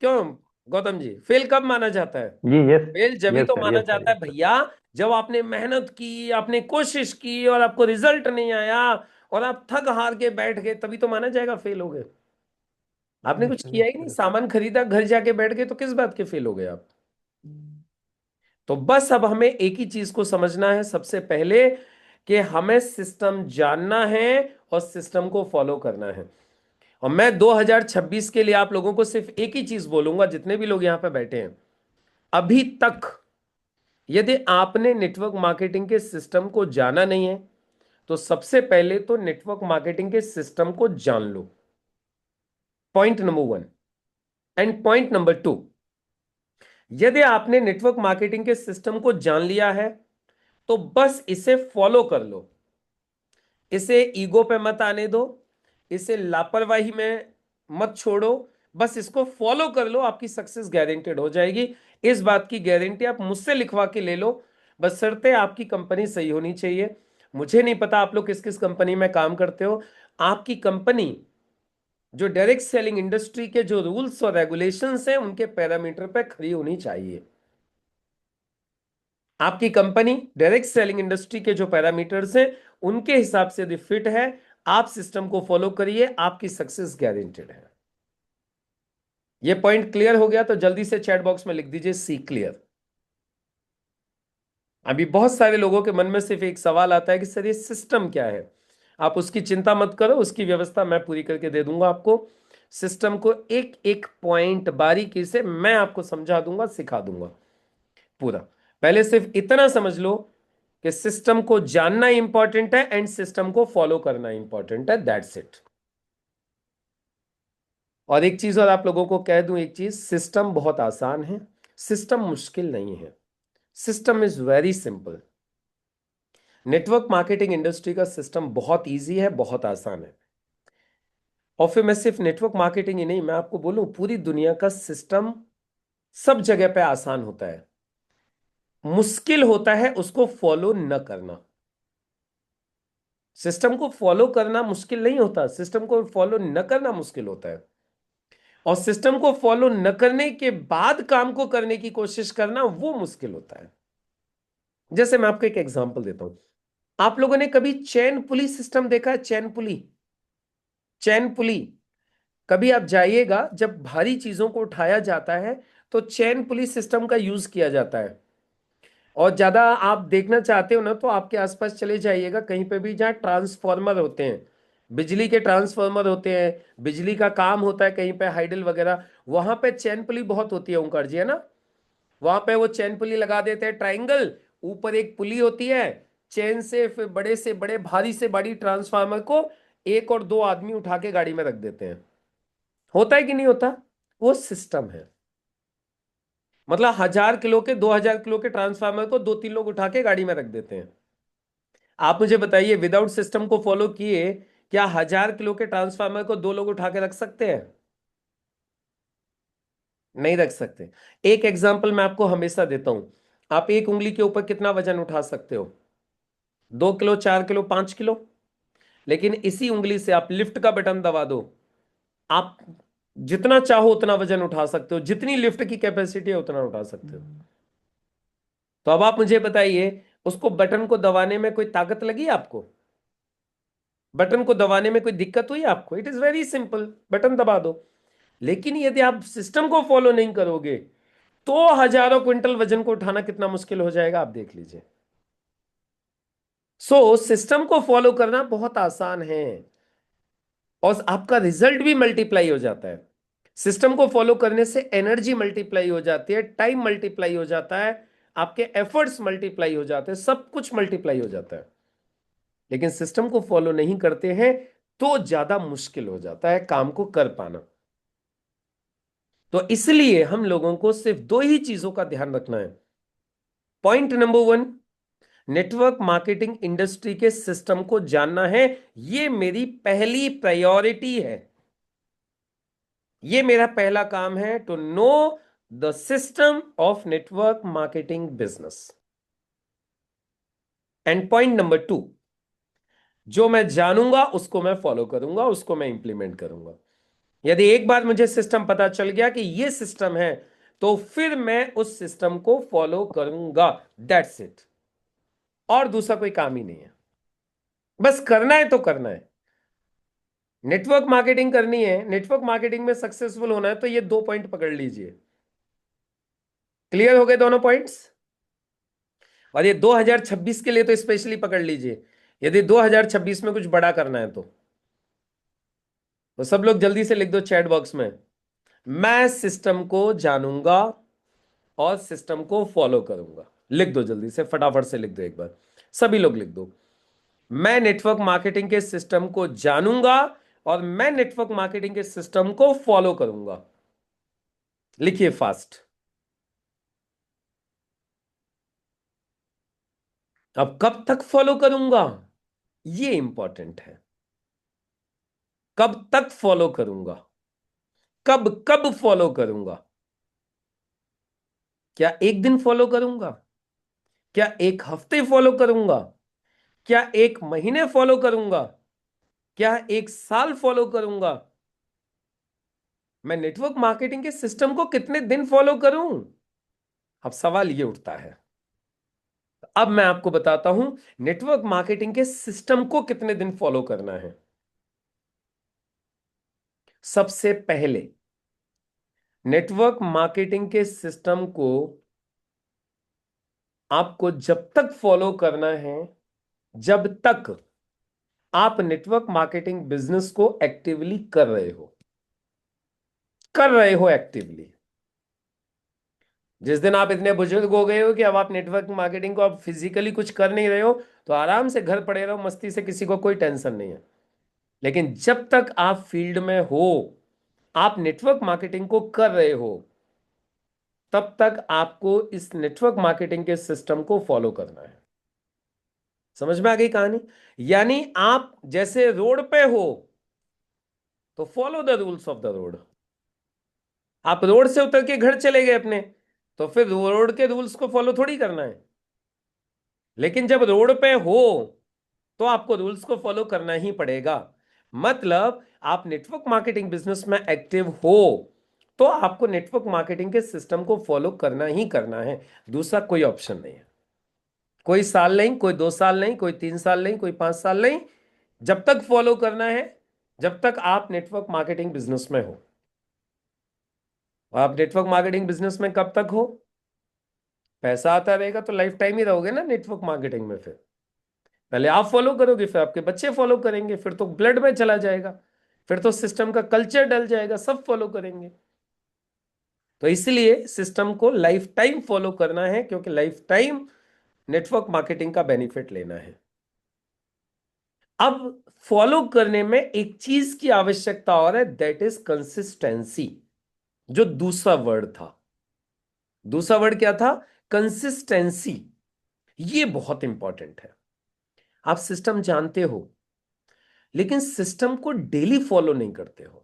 क्यों गौतम जी, फेल कब माना जाता है? जी, यस। फेल जब भी यस तो सर, माना यस सर, जाता है यस सर। भैया, जब आपने मेहनत की, आपने कोशिश की, और आपको रिजल्ट नहीं आया, और आप थक हार के बैठ गए, तभी तो माना जाएगा फेल हो गए। आपने यस कुछ सर, किया यस ही सर, नहीं, यस सामान खरीदा, घर जाके बैठ गए, तो किस बात के फेल हो गए आप? तो बस अब हमें एक ही चीज को समझना है सबसे पहले, कि हमें सिस्टम जानना है और सिस्टम को फॉलो करना है। और मैं 2026 के लिए आप लोगों को सिर्फ एक ही चीज बोलूंगा, जितने भी लोग यहां पे बैठे हैं, अभी तक यदि आपने नेटवर्क मार्केटिंग के सिस्टम को जाना नहीं है, तो सबसे पहले तो नेटवर्क मार्केटिंग के सिस्टम को जान लो। Point number 1। And point number 2, यदि आपने नेटवर्क मार्केटिंग के सिस्टम को जान लिया है, तो बस इसे फॉलो कर लो। इसे ईगो पे मत आने दो, इसे लापरवाही में मत छोड़ो। बस इसको फॉलो कर लो, आपकी सक्सेस गारंटेड हो जाएगी। इस बात की गारंटी आप मुझसे लिखवा के ले लो। बस शर्तें, आपकी कंपनी सही होनी चाहिए। मुझे नहीं पता आप लोग किस किस कंपनी में काम करते हो। आपकी कंपनी जो डायरेक्ट सेलिंग इंडस्ट्री के जो रूल्स और रेगुलेशंस हैं, उनके पैरामीटर पे खड़ी होनी चाहिए। आपकी कंपनी डायरेक्ट सेलिंग इंडस्ट्री के जो पैरामीटर्स हैं, उनके हिसाब से यदि फिट है, आप सिस्टम को फॉलो करिए, आपकी सक्सेस गारंटेड है। ये पॉइंट क्लियर हो गया तो जल्दी से चैट बॉक्स में लिख दीजिए सी क्लियर। अभी बहुत सारे लोगों के मन में सिर्फ एक सवाल आता है कि सर ये सिस्टम क्या है। आप उसकी चिंता मत करो, उसकी व्यवस्था मैं पूरी करके दे दूंगा आपको। सिस्टम को एक एक पॉइंट बारीकी से मैं आपको समझा दूंगा, सिखा दूंगा पूरा। पहले सिर्फ इतना समझ लो कि सिस्टम को जानना इंपॉर्टेंट है एंड सिस्टम को फॉलो करना इंपॉर्टेंट है। That's it. और एक चीज और आप लोगों को कह दूं, एक चीज, सिस्टम बहुत आसान है, सिस्टम मुश्किल नहीं है। System is very simple. Network marketing industry का सिस्टम बहुत इजी है, बहुत आसान है। और फिर मैं सिर्फ नेटवर्क मार्केटिंग ही नहीं, मैं आपको बोलूं पूरी दुनिया का सिस्टम सब जगह पे आसान होता है। मुश्किल होता है उसको फॉलो न करना। सिस्टम को फॉलो करना मुश्किल नहीं होता, सिस्टम को फॉलो न करना मुश्किल होता है। और सिस्टम को फॉलो न करने के बाद काम को करने की कोशिश करना, वो मुश्किल होता है। जैसे मैं आपको एक एग्जांपल देता हूं। आप लोगों ने कभी चैन पुली सिस्टम देखा है? चैन पुली, चैन पुली। कभी आप जाइएगा, जब भारी चीजों को उठाया जाता है तो चैन पुली सिस्टम का यूज किया जाता है। और ज्यादा आप देखना चाहते हो ना, तो आपके आसपास चले जाइएगा कहीं पे भी जहाँ ट्रांसफॉर्मर होते हैं, बिजली के ट्रांसफॉर्मर होते हैं, बिजली का काम होता है कहीं पे हाइडल वगैरह, वहां पे चैन पुली बहुत होती है ओंकार जी, है ना? वहां पे वो चैन पुली लगा देते हैं, ट्राइंगल, ऊपर एक पुली होती है, चैन से बड़े भारी से बड़ी ट्रांसफार्मर को एक और दो आदमी उठा के गाड़ी में रख देते हैं। होता है कि नहीं होता? वो सिस्टम है। मतलब 1000 किलो के 2000 किलो के ट्रांसफार्मर को 2-3 लोग उठा के गाड़ी में रख देते हैं। आप मुझे बताइए, विदाउट सिस्टम को फॉलो किए क्या 1000 किलो के ट्रांसफार्मर को 2 लोग उठा के रख सकते हैं? नहीं रख सकते। एक एग्जांपल मैं आपको हमेशा देता हूं, आप एक उंगली के ऊपर कितना वजन उठा सकते हो? 2 किलो, 4 किलो, 5 किलो। लेकिन इसी उंगली से आप लिफ्ट का बटन दबा दो, आप जितना चाहो उतना वजन उठा सकते हो, जितनी लिफ्ट की कैपेसिटी है उतना उठा सकते हो। तो अब आप मुझे बताइए, उसको बटन को दबाने में कोई ताकत लगी आपको? बटन को दबाने में कोई दिक्कत हुई आपको? It is very simple, button दबा दो। लेकिन यदि आप सिस्टम को फॉलो नहीं करोगे तो हजारों क्विंटल वजन को उठाना कितना मुश्किल हो जाएगा, आप देख लीजिए। सिस्टम को फॉलो करना बहुत आसान है और आपका रिजल्ट भी मल्टीप्लाई हो जाता है। सिस्टम को फॉलो करने से एनर्जी मल्टीप्लाई हो जाती है, टाइम मल्टीप्लाई हो जाता है, आपके एफर्ट्स मल्टीप्लाई हो जाते हैं, सब कुछ मल्टीप्लाई हो जाता है। लेकिन सिस्टम को फॉलो नहीं करते हैं तो ज्यादा मुश्किल हो जाता है काम को कर पाना। तो इसलिए हम लोगों को सिर्फ 2 ही चीजों का ध्यान रखना है। Point number 1, network marketing industry के सिस्टम को जानना है। यह मेरी पहली प्रायोरिटी है, यह मेरा पहला काम है, to know the system of network marketing business. And point number 2, जो मैं जानूंगा उसको मैं फॉलो करूंगा, उसको मैं इंप्लीमेंट करूंगा। यदि एक बार मुझे सिस्टम पता चल गया कि यह सिस्टम है तो फिर मैं उस सिस्टम को फॉलो करूंगा, दैट्स इट। और दूसरा कोई काम ही नहीं है, बस करना है तो करना है। नेटवर्क मार्केटिंग करनी है, नेटवर्क मार्केटिंग में सक्सेसफुल होना है तो ये 2 पॉइंट पकड़ लीजिए। क्लियर हो गए दोनों पॉइंट्स? और ये 2026 के लिए तो स्पेशली पकड़ लीजिए, यदि 2026 में कुछ बड़ा करना है तो सब लोग जल्दी से लिख दो चैट बॉक्स में, मैं सिस्टम को जानूंगा और सिस्टम को फॉलो करूंगा। लिख दो जल्दी से, फटाफट से लिख दो, एक बार सभी लोग लिख दो, मैं नेटवर्क मार्केटिंग के सिस्टम को जानूंगा और मैं नेटवर्क मार्केटिंग के सिस्टम को फॉलो करूंगा। लिखिए फास्ट। अब कब तक फॉलो करूंगा, ये इंपॉर्टेंट है। कब तक फॉलो करूंगा, कब कब फॉलो करूंगा? क्या एक दिन फॉलो करूंगा? क्या एक हफ्ते फॉलो करूंगा? क्या एक महीने फॉलो करूंगा? क्या एक साल फॉलो करूंगा? मैं नेटवर्क मार्केटिंग के सिस्टम को कितने दिन फॉलो करूं? अब सवाल ये उठता है। अब मैं आपको बताता हूं नेटवर्क मार्केटिंग के सिस्टम को कितने दिन फॉलो करना है। सबसे पहले नेटवर्क मार्केटिंग के सिस्टम को आपको जब तक फॉलो करना है जब तक आप नेटवर्क मार्केटिंग बिजनेस को एक्टिवली कर रहे हो एक्टिवली। जिस दिन आप इतने बुजुर्ग हो गए हो कि अब आप नेटवर्क मार्केटिंग को आप फिजिकली कुछ कर नहीं रहे हो तो आराम से घर पड़े रहो मस्ती से, किसी को कोई टेंशन नहीं है। लेकिन जब तक आप फील्ड में हो, आप नेटवर्क मार्केटिंग को कर रहे हो, तब तक आपको इस नेटवर्क मार्केटिंग के सिस्टम को फॉलो करना है। समझ में आ गई कहानी? यानी आप जैसे रोड पे हो तो follow the rules of the road. आप रोड से उतर के घर चले गए अपने, तो फिर रोड के रूल्स को फॉलो थोड़ी करना है। लेकिन जब रोड पे हो तो आपको रूल्स को फॉलो करना ही पड़ेगा। मतलब आप नेटवर्क मार्केटिंग बिजनेस में एक्टिव हो तो आपको नेटवर्क मार्केटिंग के सिस्टम को फॉलो करना ही करना है, दूसरा कोई ऑप्शन नहीं है। कोई साल नहीं, कोई 2 साल नहीं, कोई 3 साल नहीं, कोई 5 साल नहीं, जब तक फॉलो करना है जब तक आप नेटवर्क मार्केटिंग बिजनेस में हो। आप नेटवर्क मार्केटिंग बिजनेस में कब तक हो? पैसा आता रहेगा तो लाइफ टाइम ही रहोगे ना नेटवर्क मार्केटिंग में। फिर पहले आप फॉलो करोगे, फिर आपके बच्चे फॉलो करेंगे, फिर तो ब्लड में चला जाएगा, फिर तो सिस्टम का कल्चर डल जाएगा, सब फॉलो करेंगे। तो इसलिए सिस्टम को लाइफ टाइम फॉलो करना है, क्योंकि लाइफ टाइम नेटवर्क मार्केटिंग का बेनिफिट लेना है। अब फॉलो करने में एक चीज की आवश्यकता और है, दैट इज कंसिस्टेंसी, जो दूसरा वर्ड था। दूसरा वर्ड क्या था? कंसिस्टेंसी। ये बहुत इंपॉर्टेंट है। आप सिस्टम जानते हो लेकिन सिस्टम को डेली फॉलो नहीं करते हो।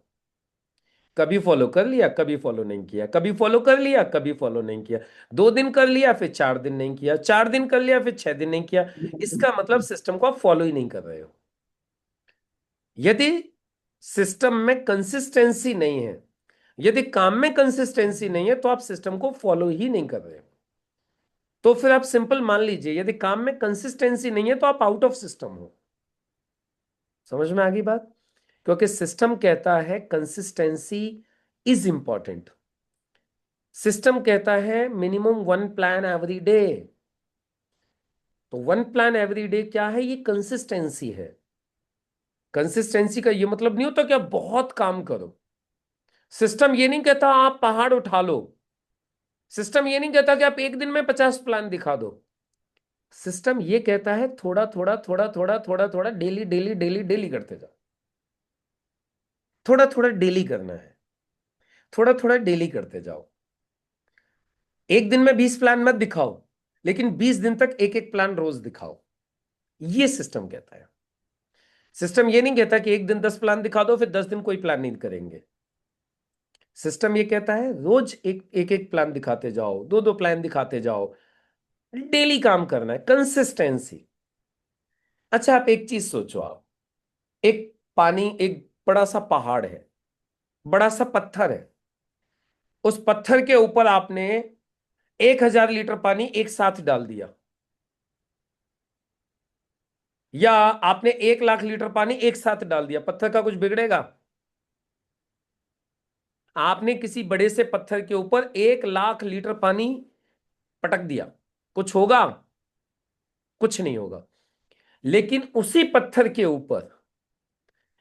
कभी फॉलो कर लिया, कभी फॉलो नहीं किया, कभी फॉलो कर लिया, कभी फॉलो नहीं किया, 2 दिन कर लिया, फिर 4 दिन नहीं किया, 4 दिन कर लिया, फिर 6 दिन नहीं किया। इसका मतलब सिस्टम को आप फॉलो ही नहीं कर रहे हो। यदि सिस्टम में कंसिस्टेंसी नहीं है, यदि काम में कंसिस्टेंसी नहीं है, तो आप सिस्टम को फॉलो ही नहीं कर रहे हो। तो फिर आप सिंपल मान लीजिए, यदि काम में कंसिस्टेंसी नहीं है तो आप आउट ऑफ सिस्टम हो। समझ में आ गई बात? क्योंकि सिस्टम कहता है कंसिस्टेंसी इज इंपॉर्टेंट। सिस्टम कहता है मिनिमम 1 प्लान एवरी डे। तो 1 प्लान एवरी डे क्या है? ये कंसिस्टेंसी है। कंसिस्टेंसी का ये मतलब नहीं होता कि आप बहुत काम करो। सिस्टम ये नहीं कहता आप पहाड़ उठा लो। सिस्टम ये नहीं कहता कि आप एक दिन में 50 प्लान दिखा दो। सिस्टम ये कहता है थोड़ा थोड़ा थोड़ा थोड़ा थोड़ा थोड़ा, डेली डेली डेली डेली करते जाओ। थोड़ा थोड़ा डेली करना है, थोड़ा थोड़ा डेली करते जाओ। एक दिन में 20 प्लान मत दिखाओ, लेकिन 20 दिन तक एक एक प्लान रोज दिखाओ। ये सिस्टम कहता है। सिस्टम ये नहीं कहता कि एक दिन 10 प्लान दिखा दो, फिर 10 दिन कोई प्लान नहीं करेंगे। सिस्टम ये कहता है रोज एक एक प्लान दिखाते जाओ, 2 2 प्लान दिखाते जाओ। डेली काम करना है, कंसिस्टेंसी। अच्छा, आप एक चीज सोचो। आप एक पानी, एक बड़ा सा पहाड़ है, बड़ा सा पत्थर है। उस पत्थर के ऊपर आपने 1000 लीटर पानी एक साथ डाल दिया, या आपने 1 लाख लीटर पानी एक साथ डाल दिया, पत्थर का कुछ बिगड़ेगा? आपने किसी बड़े से पत्थर के ऊपर 1 लाख लीटर पानी पटक दिया, कुछ होगा? कुछ नहीं होगा। लेकिन उसी पत्थर के ऊपर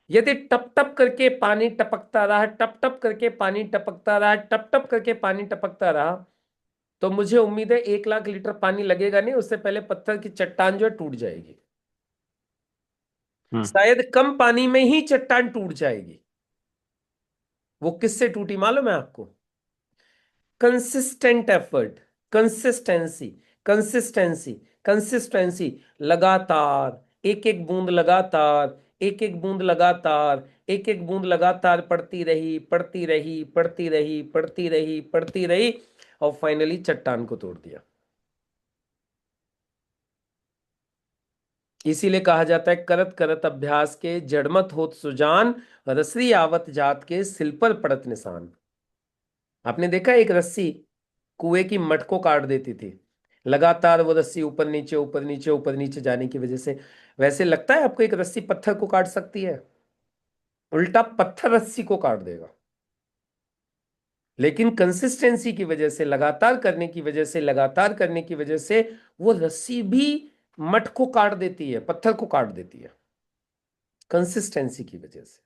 यदि टप टप करके पानी टपकता रहा, टप टप करके पानी टपकता रहा, टप टप करके पानी टपकता रहा, तो मुझे उम्मीद है 1 लाख लीटर पानी लगेगा नहीं, उससे पहले पत्थर की चट्टान जो है टूट जाएगी। शायद कम पानी में ही चट्टान टूट जाएगी। वो किससे टूटी मालूम है आपको? Consistent effort, consistency, consistency, consistency. लगातार एक एक बूंद, लगातार एक एक बूंद, लगातार एक एक बूंद, लगातार पड़ती रही, पड़ती रही, पड़ती रही, पड़ती रही, पड़ती रही, और फाइनली चट्टान को तोड़ दिया। इसीलिए कहा जाता है करत करत अभ्यास के जड़मत होत सुजान, रसरी आवत जात के सिल पर पड़त निशान। आपने देखा एक रस्सी कुएं की मट को काट देती थी, लगातार वो रस्सी ऊपर नीचे ऊपर नीचे ऊपर नीचे जाने की वजह से। वैसे लगता है आपको एक रस्सी पत्थर को काट सकती है? उल्टा पत्थर रस्सी को काट देगा। लेकिन कंसिस्टेंसी की वजह से, लगातार करने की वजह से, लगातार करने की वजह से वो रस्सी भी मट को काट देती है, पत्थर को काट देती है, कंसिस्टेंसी की वजह से।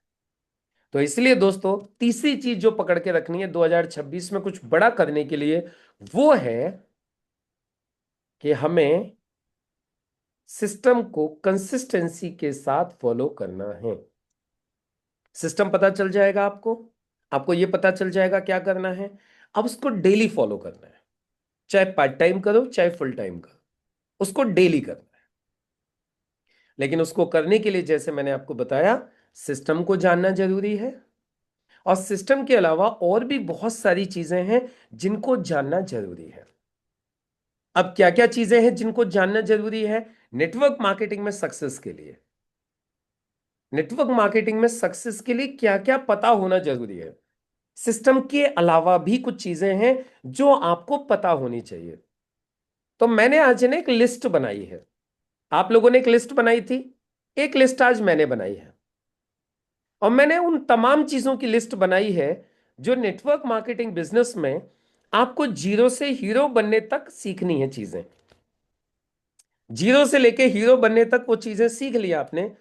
तो इसलिए दोस्तों, तीसरी चीज जो पकड़ के रखनी है 2026 में कुछ बड़ा करने के लिए, वो है कि हमें सिस्टम को कंसिस्टेंसी के साथ फॉलो करना है। सिस्टम पता चल जाएगा आपको, आपको ये पता चल जाएगा क्या करना है। अब उसको डेली फॉलो करना है, चाहे पार्ट टाइम करो चाहे फुल टाइम करो, उसको डेली करना है। लेकिन उसको करने के लिए, जैसे मैंने आपको बताया, सिस्टम को जानना जरूरी है, और सिस्टम के अलावा और भी बहुत सारी चीजें हैं जिनको जानना जरूरी है। अब क्या क्या चीजें हैं जिनको जानना जरूरी है नेटवर्क मार्केटिंग में सक्सेस के लिए? नेटवर्क मार्केटिंग में सक्सेस के लिए क्या क्या पता होना जरूरी है? सिस्टम के अलावा भी कुछ चीजें हैं जो आपको पता होनी चाहिए। तो मैंने आज ना एक लिस्ट बनाई है। आप लोगों ने एक लिस्ट बनाई थी, एक लिस्ट आज मैंने बनाई है, और मैंने उन तमाम चीजों की लिस्ट बनाई है जो नेटवर्क मार्केटिंग बिजनेस में आपको जीरो से हीरो बनने तक सीखनी है चीजें। जीरो से लेके हीरो बनने तक वो चीजें सीख ली आपने,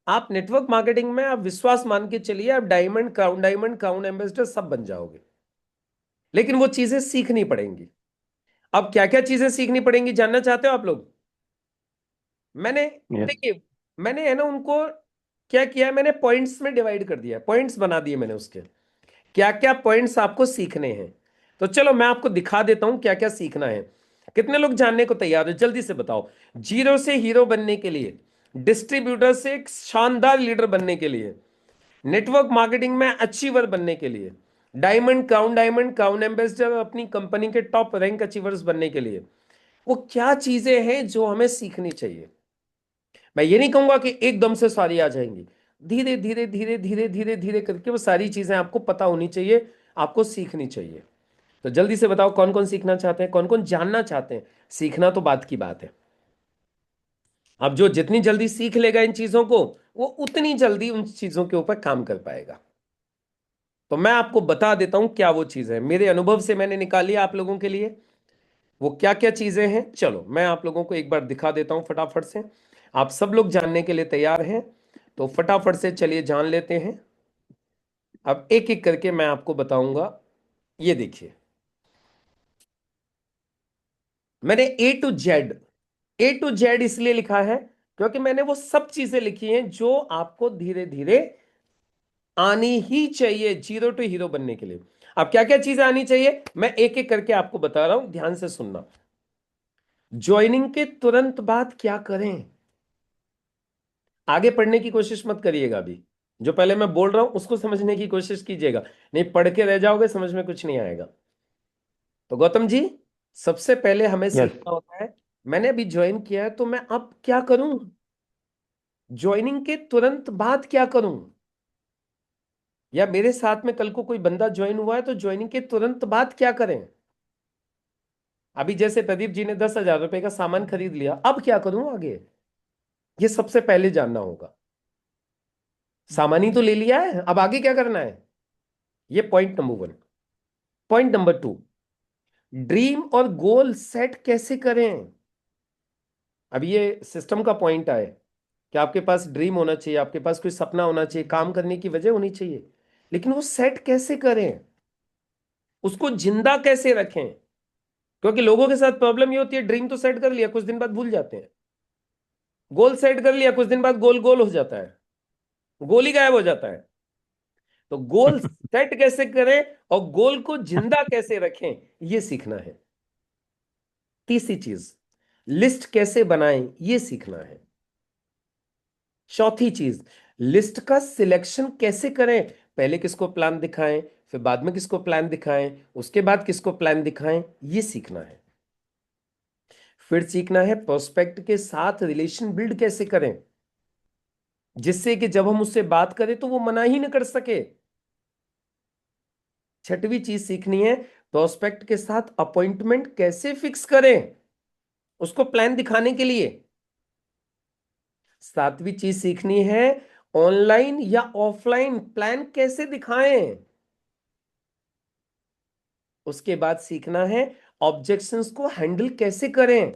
आप नेटवर्क मार्केटिंग में, आप विश्वास मान के चलिए, आप डायमंड क्राउन एम्बेसडर सब बन जाओगे। लेकिन वो चीजें सीखनी पड़ेंगी। अब क्या क्या चीजें सीखनी पड़ेंगी जानना चाहते हो आप लोग? मैंने, यस। देखिए, मैंने है ना उनको क्या किया है, मैंने पॉइंट्स में डिवाइड कर दिया, पॉइंट्स बना दिए मैंने उसके, क्या क्या पॉइंट्स आपको सीखने हैं। तो चलो मैं आपको दिखा देता हूं क्या क्या सीखना है। कितने लोग जानने को तैयार हो, जल्दी से बताओ। जीरो से हीरो बनने के लिए, डिस्ट्रीब्यूटर से एक शानदार लीडर बनने के लिए, नेटवर्क मार्केटिंग में अचीवर बनने के लिए, डायमंड क्राउन एम्बेसडर अपनी कंपनी के टॉप रैंक अचीवर्स बनने के लिए, वो क्या चीजें हैं जो हमें सीखनी चाहिए। मैं ये नहीं कहूंगा कि एकदम से सारी आ जाएंगी, धीरे धीरे धीरे धीरे धीरे धीरे करके वो सारी चीजें आपको पता होनी चाहिए, आपको सीखनी चाहिए। तो जल्दी से बताओ कौन कौन सीखना चाहते हैं, कौन कौन जानना चाहते हैं। सीखना तो बात की बात है। अब जो जितनी जल्दी सीख लेगा इन चीजों को, वो उतनी जल्दी उन चीजों के ऊपर काम कर पाएगा। तो मैं आपको बता देता हूं क्या वो चीज है, मेरे अनुभव से मैंने निकाली आप लोगों के लिए। वो क्या क्या चीजें हैं, चलो मैं आप लोगों को एक बार दिखा देता हूं फटाफट से। आप सब लोग जानने के लिए तैयार हैं, तो फटाफट से चलिए जान लेते हैं। अब एक एक करके मैं आपको बताऊंगा। ये देखिए, मैंने ए टू जेड इसलिए लिखा है क्योंकि मैंने वो सब चीजें लिखी हैं जो आपको धीरे धीरे आनी ही चाहिए जीरो टू हीरो बनने के लिए। अब क्या क्या चीजें आनी चाहिए मैं एक एक करके आपको बता रहा हूं, ध्यान से सुनना। ज्वाइनिंग के तुरंत बाद क्या करें, आगे पढ़ने की कोशिश मत करिएगा। अभी जो पहले मैं बोल रहा हूं उसको समझने की कोशिश कीजिएगा, नहीं पढ़ के रह जाओगे, समझ में कुछ नहीं आएगा। तो गौतम जी, सबसे पहले हमें यस। सीखना होता है, मैंने अभी ज्वाइन किया है तो मैं अब क्या करूं, ज्वाइनिंग के तुरंत बाद क्या करूं। या मेरे साथ में कल को कोई बंदा ज्वाइन हुआ है तो ज्वाइनिंग के तुरंत बाद क्या करें। अभी जैसे प्रदीप जी ने 10,000 रुपए का सामान खरीद लिया, अब क्या करूं आगे, ये सबसे पहले जानना होगा। सामान ही तो ले लिया है, अब आगे क्या करना है, ये point number 1। Point number 2, dream और गोल सेट कैसे करें। अब ये सिस्टम का पॉइंट आए कि आपके पास ड्रीम होना चाहिए, आपके पास कोई सपना होना चाहिए, काम करने की वजह होनी चाहिए, लेकिन वो सेट कैसे करें, उसको जिंदा कैसे रखें। क्योंकि लोगों के साथ प्रॉब्लम ये होती है, ड्रीम तो सेट कर लिया, कुछ दिन बाद भूल जाते हैं। गोल सेट कर लिया, कुछ दिन बाद गोल गोल हो जाता है, गोल ही गायब हो जाता है। तो गोल सेट कैसे करें और गोल को जिंदा कैसे रखें, ये सीखना है। तीसरी चीज, लिस्ट कैसे बनाएं, ये सीखना है। चौथी चीज, लिस्ट का सिलेक्शन कैसे करें, पहले किसको प्लान दिखाएं, फिर बाद में किसको प्लान दिखाएं, उसके बाद किसको प्लान दिखाएं, ये सीखना है। फिर सीखना है प्रोस्पेक्ट के साथ रिलेशन बिल्ड कैसे करें, जिससे कि जब हम उससे बात करें तो वो मना ही न कर सके। छठवीं चीज सीखनी है, प्रोस्पेक्ट के साथ अपॉइंटमेंट कैसे फिक्स करें, उसको प्लान दिखाने के लिए। सातवीं चीज सीखनी है, ऑनलाइन या ऑफलाइन प्लान कैसे दिखाएं। उसके बाद सीखना है ऑब्जेक्शंस को हैंडल कैसे करें,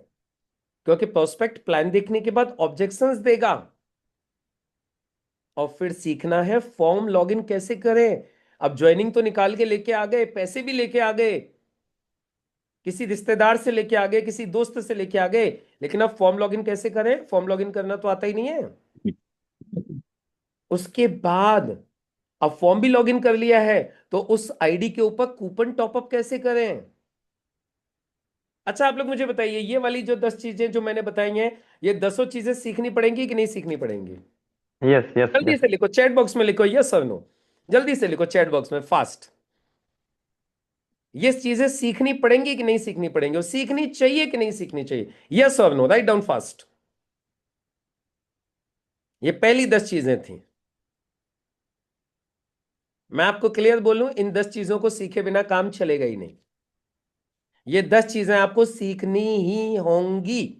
क्योंकि प्रोस्पेक्ट प्लान देखने के बाद ऑब्जेक्शंस देगा। और फिर सीखना है फॉर्म लॉगिन कैसे करें। अब ज्वाइनिंग तो निकाल के लेके आ गए, पैसे भी लेके आ गए, किसी रिश्तेदार से लेके आ गए, किसी दोस्त से लेके आ गए, लेकिन अब फॉर्म लॉगिन कैसे करें, फॉर्म लॉगिन करना तो आता ही नहीं है। उसके बाद अब फॉर्म भी लॉगिन कर लिया है तो उस आईडी के ऊपर कूपन टॉपअप कैसे करें। अच्छा आप लोग मुझे बताइए, ये वाली जो 10 चीजें जो मैंने बताई हैं, ये 10 चीजें सीखनी पड़ेंगी कि नहीं सीखनी पड़ेंगी। यस यस जल्दी यस। से लिखो चैट बॉक्स में, लिखो यस और नो, जल्दी से लिखो चैट बॉक्स में फास्ट। ये चीजें सीखनी पड़ेंगी कि नहीं सीखनी पड़ेंगी, और सीखनी चाहिए कि नहीं सीखनी चाहिए, यस और नो, राइट डाउन फास्ट। ये पहली 10 चीजें थी। मैं आपको क्लियर बोलूं, इन 10 चीजों को सीखे बिना काम चलेगा ही नहीं। ये 10 चीजें आपको सीखनी ही होंगी,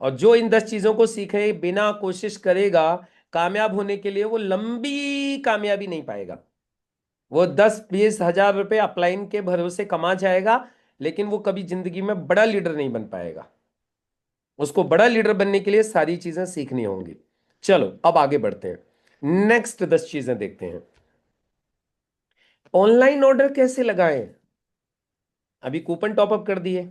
और जो इन 10 चीजों को सीखे बिना कोशिश करेगा कामयाब होने के लिए, वो लंबी कामयाबी नहीं पाएगा। वो 10-20 हजार रुपए अपलाइन के भरोसे कमा जाएगा, लेकिन वो कभी जिंदगी में बड़ा लीडर नहीं बन पाएगा। उसको बड़ा लीडर बनने के लिए सारी चीजें सीखनी होंगी। चलो अब आगे बढ़ते हैं, नेक्स्ट 10 चीजें देखते हैं। ऑनलाइन ऑर्डर कैसे लगाएं। अभी कूपन टॉपअप कर दिए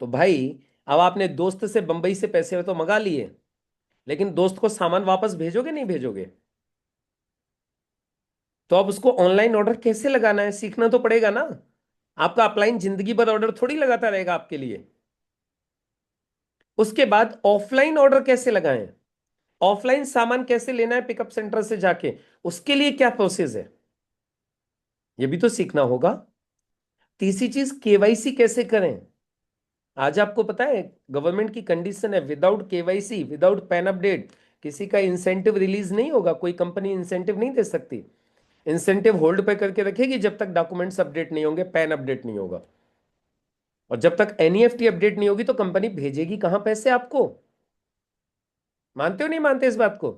तो भाई, अब आपने दोस्त से बंबई से पैसे तो मंगा लिए, लेकिन दोस्त को सामान वापस भेजोगे नहीं भेजोगे, तो अब उसको ऑनलाइन ऑर्डर कैसे लगाना है सीखना तो पड़ेगा ना। आपका अपलाइन जिंदगी भर ऑर्डर थोड़ी लगाता रहेगा आपके लिए। उसके बाद ऑफलाइन ऑर्डर कैसे लगाएं, ऑफलाइन सामान कैसे लेना है पिकअप सेंटर से जाके, उसके लिए क्या प्रोसेस है, ये भी तो सीखना होगा। तीसरी चीज केवाईसी कैसे करें। आज आपको पता है गवर्नमेंट की कंडीशन है, without KYC, without pan update किसी का इंसेंटिव रिलीज नहीं होगा। कोई कंपनी इंसेंटिव नहीं दे सकती, इंसेंटिव होल्ड पे करके रखेगी जब तक डॉक्यूमेंट्स अपडेट नहीं होंगे, पैन अपडेट नहीं होगा। और जब तक एनईएफटी अपडेट नहीं होगी तो कंपनी भेजेगी कहां पैसे आपको। मानते हो नहीं मानते इस बात को?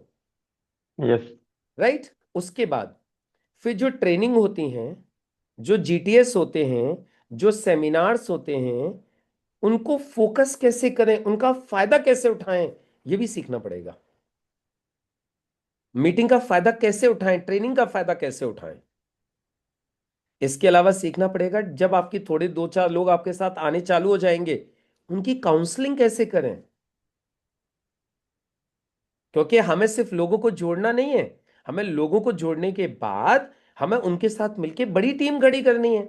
यस। राइट। उसके बाद फिर जो ट्रेनिंग होती हैं, जो जीटीएस होते हैं, जो सेमिनार्स होते हैं, उनको फोकस कैसे करें, उनका फायदा कैसे उठाएं, ये भी सीखना पड़ेगा। मीटिंग का फायदा कैसे उठाएं, ट्रेनिंग का फायदा कैसे उठाएं। इसके अलावा सीखना पड़ेगा जब आपकी थोड़े 2-4 लोग आपके साथ आने चालू हो जाएंगे, उनकी काउंसलिंग कैसे करें। क्योंकि हमें सिर्फ लोगों को जोड़ना नहीं है, हमें लोगों को जोड़ने के बाद हमें उनके साथ मिलकर बड़ी टीम खड़ी करनी है।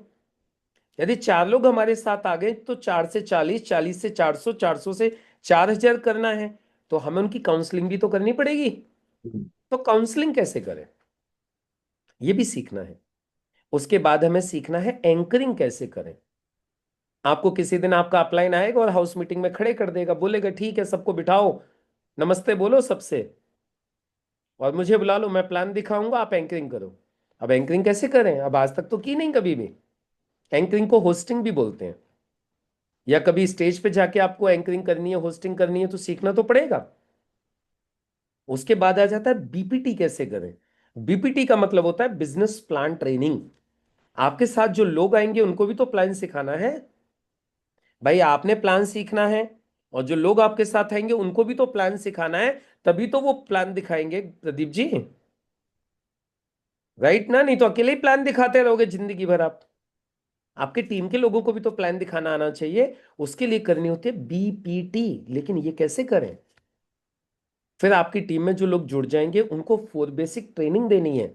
यदि 4 लोग हमारे साथ आ गए तो 4 से 40, 40 से 400, 400 से 4000 करना है, तो हमें उनकी काउंसलिंग भी तो करनी पड़ेगी। तो काउंसलिंग कैसे करें, यह भी सीखना है। उसके बाद हमें सीखना है एंकरिंग कैसे करें। आपको किसी दिन आपका अपलाइन आएगा और हाउस मीटिंग में खड़े कर देगा, बोलेगा ठीक है सबको बिठाओ, नमस्ते बोलो सबसे, और मुझे बुला लो, मैं प्लान दिखाऊंगा, आप एंकरिंग करो। अब एंकरिंग कैसे करें, अब आज तक तो की नहीं कभी भी। एंकरिंग को होस्टिंग भी बोलते हैं। या कभी स्टेज पे जाके आपको एंकरिंग करनी है, होस्टिंग करनी है, तो सीखना तो पड़ेगा। उसके बाद आ जाता है बीपीटी कैसे करें। बीपीटी का मतलब होता है बिजनेस प्लान ट्रेनिंग। आपके साथ जो लोग आएंगे उनको भी तो प्लान सिखाना है भाई, आपने प्लान सीखना है, और जो लोग आपके साथ आएंगे उनको भी तो प्लान सिखाना है, तभी तो वो प्लान दिखाएंगे प्रदीप जी। राइट ना? नहीं तो अकेले ही प्लान दिखाते रहोगे जिंदगी भर आप। आपके टीम के लोगों को भी तो प्लान दिखाना आना चाहिए, उसके लिए करनी होती है बीपीटी। लेकिन ये कैसे करें? फिर आपकी टीम में जो लोग जुड़ जाएंगे उनको 4 बेसिक ट्रेनिंग देनी है,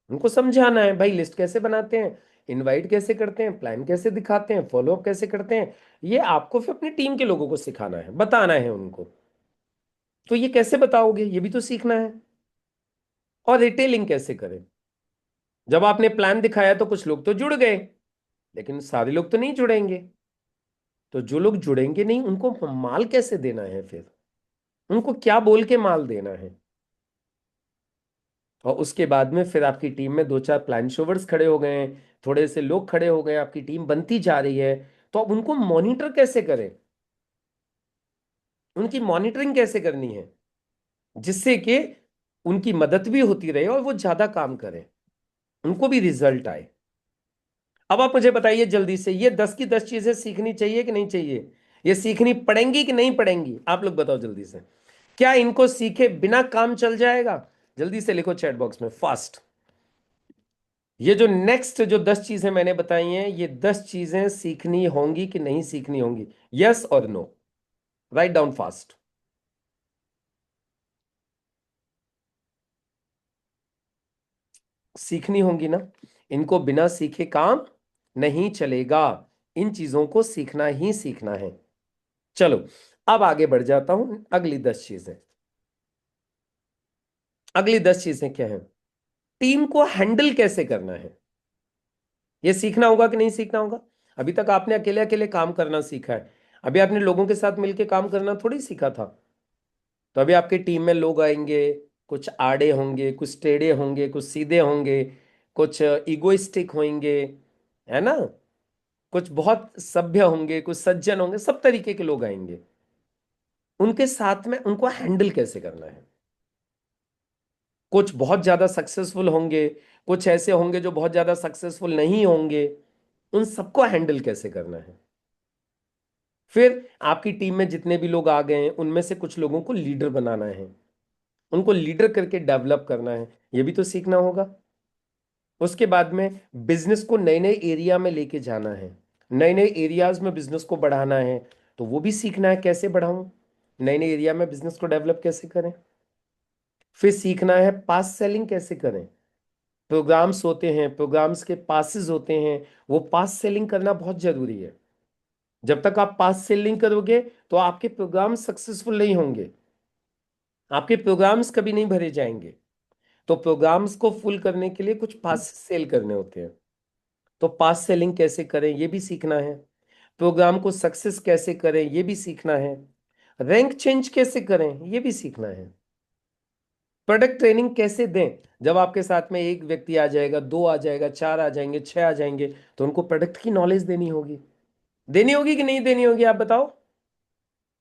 उनको समझाना है भाई लिस्ट कैसे बनाते हैं, इनवाइट कैसे करते हैं, प्लान कैसे दिखाते हैं, फॉलोअप कैसे करते हैं। ये आपको फिर अपनी टीम के लोगों को सिखाना है, बताना है उनको। तो ये कैसे बताओगे, ये भी तो सीखना है। और रिटेलिंग कैसे करें। जब आपने प्लान दिखाया तो कुछ लोग तो जुड़ गए, लेकिन सारे लोग तो नहीं जुड़ेंगे। तो जो लोग जुड़ेंगे नहीं उनको माल कैसे देना है, फिर उनको क्या बोल के माल देना है। और उसके बाद में फिर आपकी टीम में 2-4 प्लान शोवर्स खड़े हो गए हैं, थोड़े से लोग खड़े हो गए, आपकी टीम बनती जा रही है। तो अब उनको मॉनिटर कैसे करें, उनकी मॉनिटरिंग कैसे करनी है, जिससे कि उनकी मदद भी होती रहे और वो ज्यादा काम करें, उनको भी रिजल्ट आए। अब आप मुझे बताइए जल्दी से, ये 10 की 10 चीजें सीखनी चाहिए कि नहीं चाहिए, ये सीखनी पड़ेंगी कि नहीं पड़ेंगी, आप लोग बताओ जल्दी से। क्या इनको सीखे बिना काम चल जाएगा? जल्दी से लिखो चैट बॉक्स में फास्ट। ये जो नेक्स्ट जो 10 चीजें मैंने बताई हैं, ये 10 चीजें सीखनी होंगी कि नहीं सीखनी होंगी, यस और नो, राइट डाउन फास्ट। सीखनी होंगी ना, इनको बिना सीखे काम नहीं चलेगा, इन चीजों को सीखना ही सीखना है। चलो अब आगे बढ़ जाता हूं, अगली 10 चीजें। अगली 10 चीजें क्या है, टीम को हैंडल कैसे करना है, ये सीखना होगा कि नहीं सीखना होगा। अभी तक आपने अकेले अकेले काम करना सीखा है, अभी आपने लोगों के साथ मिलकर काम करना थोड़ी सीखा था। तो अभी आपकी टीम में लोग आएंगे, कुछ आड़े होंगे, कुछ टेढ़े होंगे, कुछ सीधे होंगे, कुछ इगोइस्टिक होंगे, है ना, कुछ बहुत सभ्य होंगे, कुछ सज्जन होंगे, सब तरीके के लोग आएंगे। उनके साथ में उनको हैंडल कैसे करना है। कुछ बहुत ज्यादा सक्सेसफुल होंगे, कुछ ऐसे होंगे जो बहुत ज्यादा सक्सेसफुल नहीं होंगे, उन सबको हैंडल कैसे करना है। फिर आपकी टीम में जितने भी लोग आ गए हैं उनमें से कुछ लोगों को लीडर बनाना है, उनको लीडर करके डेवलप करना है, ये भी तो सीखना होगा। उसके बाद में बिजनेस को नए नए एरिया में लेके जाना है, नए नए एरियाज में बिजनेस को बढ़ाना है, तो वो भी सीखना है कैसे बढ़ाऊं, नए नए एरिया में बिजनेस को डेवलप कैसे करें। फिर सीखना है पास सेलिंग कैसे करें, प्रोग्राम्स होते हैं, प्रोग्राम्स के पासेस होते हैं, वो पास सेलिंग करना बहुत जरूरी है। जब तक आप पास सेलिंग करोगे तो आपके प्रोग्राम सक्सेसफुल नहीं होंगे, आपके प्रोग्राम्स कभी नहीं भरे जाएंगे। तो प्रोग्राम्स को फुल करने के लिए कुछ पास सेल करने होते हैं। तो पास सेलिंग कैसे करें ये भी सीखना है, प्रोग्राम को सक्सेस कैसे करें ये भी सीखना है, रैंक चेंज कैसे करें ये भी सीखना है, प्रोडक्ट ट्रेनिंग कैसे दें। जब आपके साथ में एक व्यक्ति आ जाएगा, दो आ जाएगा, चार आ जाएंगे, छह आ जाएंगे, तो उनको प्रोडक्ट की नॉलेज देनी होगी कि नहीं देनी होगी, आप बताओ।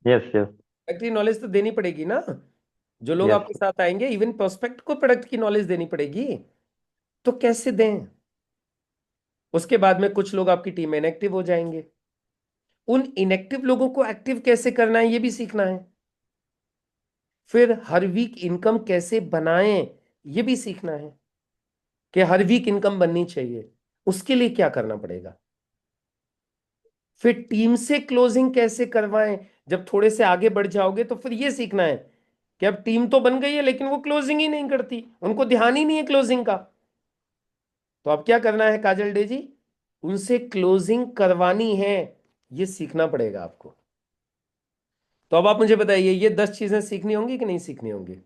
यस यस प्रोडक्ट की नॉलेज तो देनी पड़ेगी ना। जो लोग यस। आपके साथ आएंगे, इवन प्रोस्पेक्ट को प्रोडक्ट की नॉलेज देनी पड़ेगी। तो कैसे दें। उसके बाद में कुछ लोग आपकी टीम में इनएक्टिव हो जाएंगे, उन इनएक्टिव लोगों को एक्टिव कैसे करना है ये भी सीखना है। फिर हर वीक इनकम कैसे बनाएं ये भी सीखना है, कि हर वीक इनकम बननी चाहिए, उसके लिए क्या करना पड़ेगा। फिर टीम से क्लोजिंग कैसे करवाएं। जब थोड़े से आगे बढ़ जाओगे तो फिर ये सीखना है कि अब टीम तो बन गई है लेकिन वो क्लोजिंग ही नहीं करती, उनको ध्यान ही नहीं है क्लोजिंग का। तो अब क्या करना है काजल डे जी, उनसे क्लोजिंग करवानी है, ये सीखना पड़ेगा आपको। तो अब आप मुझे बताइए, ये 10 चीजें सीखनी होंगी कि नहीं सीखनी होंगी।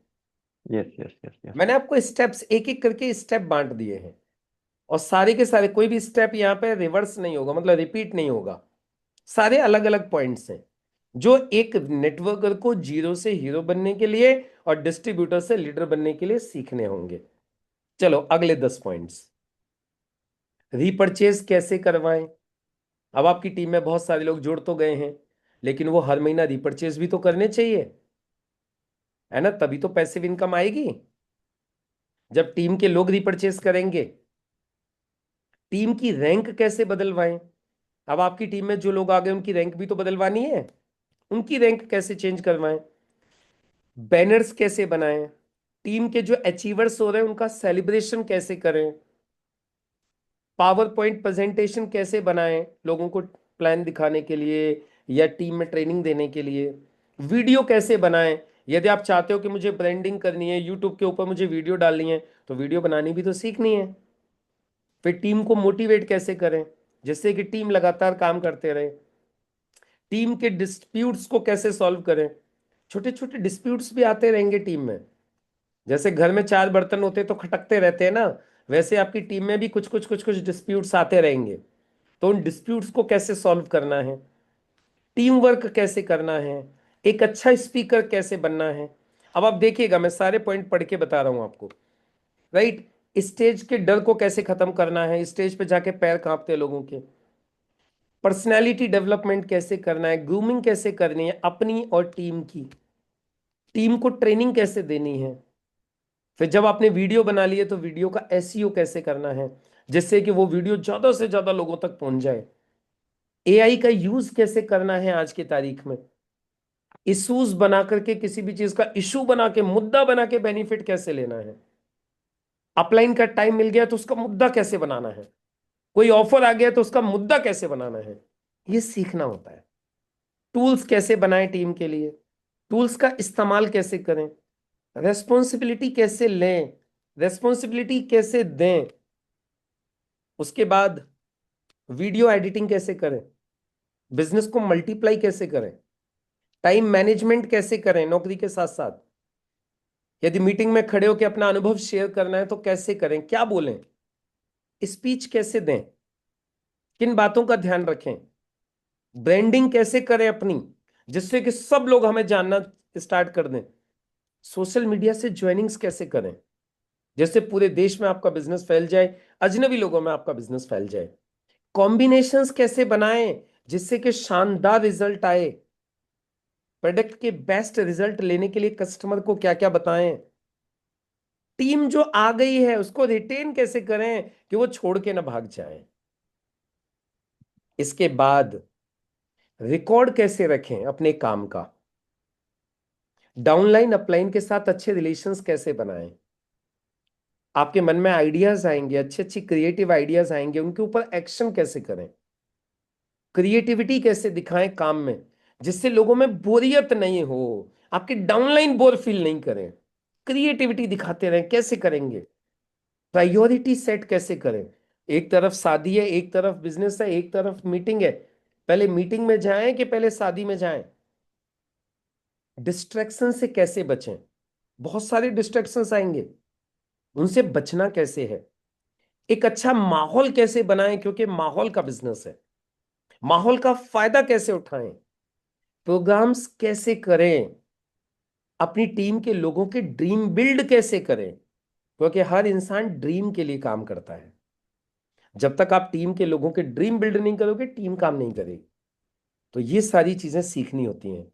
Yes yes yes yes. मैंने आपको स्टेप्स एक एक करके स्टेप बांट दिए हैं, और सारे के सारे कोई भी स्टेप यहाँ पे रिवर्स नहीं होगा, मतलब रिपीट नहीं होगा। सारे अलग अलग पॉइंट्स हैं जो एक नेटवर्कर को जीरो से हीरो बनने के लिए और डिस्ट्रीब्यूटर से लीडर बनने के लिए सीखने होंगे। चलो अगले 10 पॉइंट्स। रीपर्चेज कैसे करवाएं। अब आपकी टीम में बहुत सारे लोग जुड़ तो गए हैं, लेकिन वो हर महीना रीपर्चेज भी तो करने चाहिए, है ना, तभी तो पैसिव इनकम आएगी। जब टीम के लोग रीपर्चेज करेंगे। टीम की रैंक कैसे बदलवाएं। अब आपकी टीम में जो लोग आ गए उनकी रैंक भी तो बदलवानी है, उनकी रैंक कैसे चेंज करवाएं। बैनर्स कैसे बनाएं। टीम के जो अचीवर्स हो रहे हैं उनका सेलिब्रेशन कैसे करें। पावर पॉइंट प्रेजेंटेशन कैसे बनाएं लोगों को प्लान दिखाने के लिए या टीम में ट्रेनिंग देने के लिए। वीडियो कैसे बनाएं। यदि आप चाहते हो कि मुझे ब्रांडिंग करनी है, यूट्यूब के ऊपर मुझे वीडियो डालनी है, तो वीडियो बनानी भी तो सीखनी है। फिर टीम को मोटिवेट कैसे करें जिससे कि टीम लगातार काम करते रहे। टीम के डिस्प्यूट्स को कैसे सॉल्व करें। छोटे छोटे डिस्प्यूट्स भी आते रहेंगे टीम में, जैसे घर में चार बर्तन होते तो खटकते रहते हैं ना, वैसे आपकी टीम में भी कुछ कुछ कुछ कुछ डिस्प्यूट्स आते रहेंगे। तो उन डिस्प्यूट्स को कैसे सॉल्व करना है, टीम वर्क कैसे करना है, एक अच्छा स्पीकर कैसे बनना है। अब आप देखिएगा, मैं सारे पॉइंट पढ़ के बता रहा हूं आपको। राइट। स्टेज के डर को कैसे खत्म करना है, स्टेज पे जाके पैर कांपते हैं लोगों के। पर्सनैलिटी डेवलपमेंट कैसे करना है, ग्रूमिंग कैसे करनी है अपनी और टीम की। टीम को ट्रेनिंग कैसे देनी है। फिर जब आपने वीडियो बना लिए तो वीडियो का एसईओ कैसे करना है जिससे कि वो वीडियो ज्यादा से ज्यादा लोगों तक पहुंच जाए। एआई का यूज कैसे करना है आज की तारीख में। इश्यूज बना करके किसी भी चीज का इशू बना के, मुद्दा बना के बेनिफिट कैसे लेना है। अपलाइन का टाइम मिल गया तो उसका मुद्दा कैसे बनाना है। कोई ऑफर आ गया तो उसका मुद्दा कैसे बनाना है, ये सीखना होता है। टूल्स कैसे बनाएं टीम के लिए, टूल्स का इस्तेमाल कैसे करें, रेस्पॉन्सिबिलिटी कैसे लें, रेस्पॉन्सिबिलिटी कैसे दें। उसके बाद वीडियो एडिटिंग कैसे करें, बिजनेस को मल्टीप्लाई कैसे करें, टाइम मैनेजमेंट कैसे करें नौकरी के साथ साथ। यदि मीटिंग में खड़े होकर अपना अनुभव शेयर करना है तो कैसे करें, क्या बोलें, स्पीच कैसे दें, किन बातों का ध्यान रखें, ब्रांडिंग कैसे करें अपनी जिससे कि सब लोग हमें जानना स्टार्ट कर दें। सोशल मीडिया से ज्वाइनिंग्स कैसे करें जिससे पूरे देश में आपका बिजनेस फैल जाए, अजनबी लोगों में आपका बिजनेस फैल जाए। कॉम्बिनेशंस कैसे बनाएं जिससे कि शानदार रिजल्ट आए। प्रोडक्ट के बेस्ट रिजल्ट लेने के लिए कस्टमर को क्या क्या बताएं। टीम जो आ गई है उसको रिटेन कैसे करें कि वो छोड़ के ना भाग जाए। इसके बाद रिकॉर्ड कैसे रखें अपने काम का। डाउनलाइन अपलाइन के साथ अच्छे रिलेशंस कैसे बनाएं। आपके मन में आइडियाज आएंगे, अच्छी अच्छी क्रिएटिव आइडियाज आएंगे, उनके ऊपर एक्शन कैसे करें। क्रिएटिविटी कैसे दिखाएं काम में जिससे लोगों में बोरियत नहीं हो, आपके डाउनलाइन बोर फील नहीं करें। क्रिएटिविटी दिखाते रहें, कैसे करेंगे। प्रायोरिटी सेट कैसे करें। एक तरफ शादी है, एक तरफ बिजनेस है, एक तरफ मीटिंग है। पहले मीटिंग में जाएं कि पहले शादी में जाएं। डिस्ट्रैक्शन से कैसे बचें। बहुत सारे डिस्ट्रैक्शंस आएंगे, उनसे बचना कैसे है। एक अच्छा माहौल कैसे बनाएं, क्योंकि माहौल का बिजनेस है। माहौल का फायदा कैसे उठाएं। प्रोग्राम्स कैसे करें। अपनी टीम के लोगों के ड्रीम बिल्ड कैसे करें, क्योंकि हर इंसान ड्रीम के लिए काम करता है। जब तक आप टीम के लोगों के ड्रीम बिल्ड नहीं करोगे, टीम काम नहीं करेगी। तो ये सारी चीजें सीखनी होती हैं।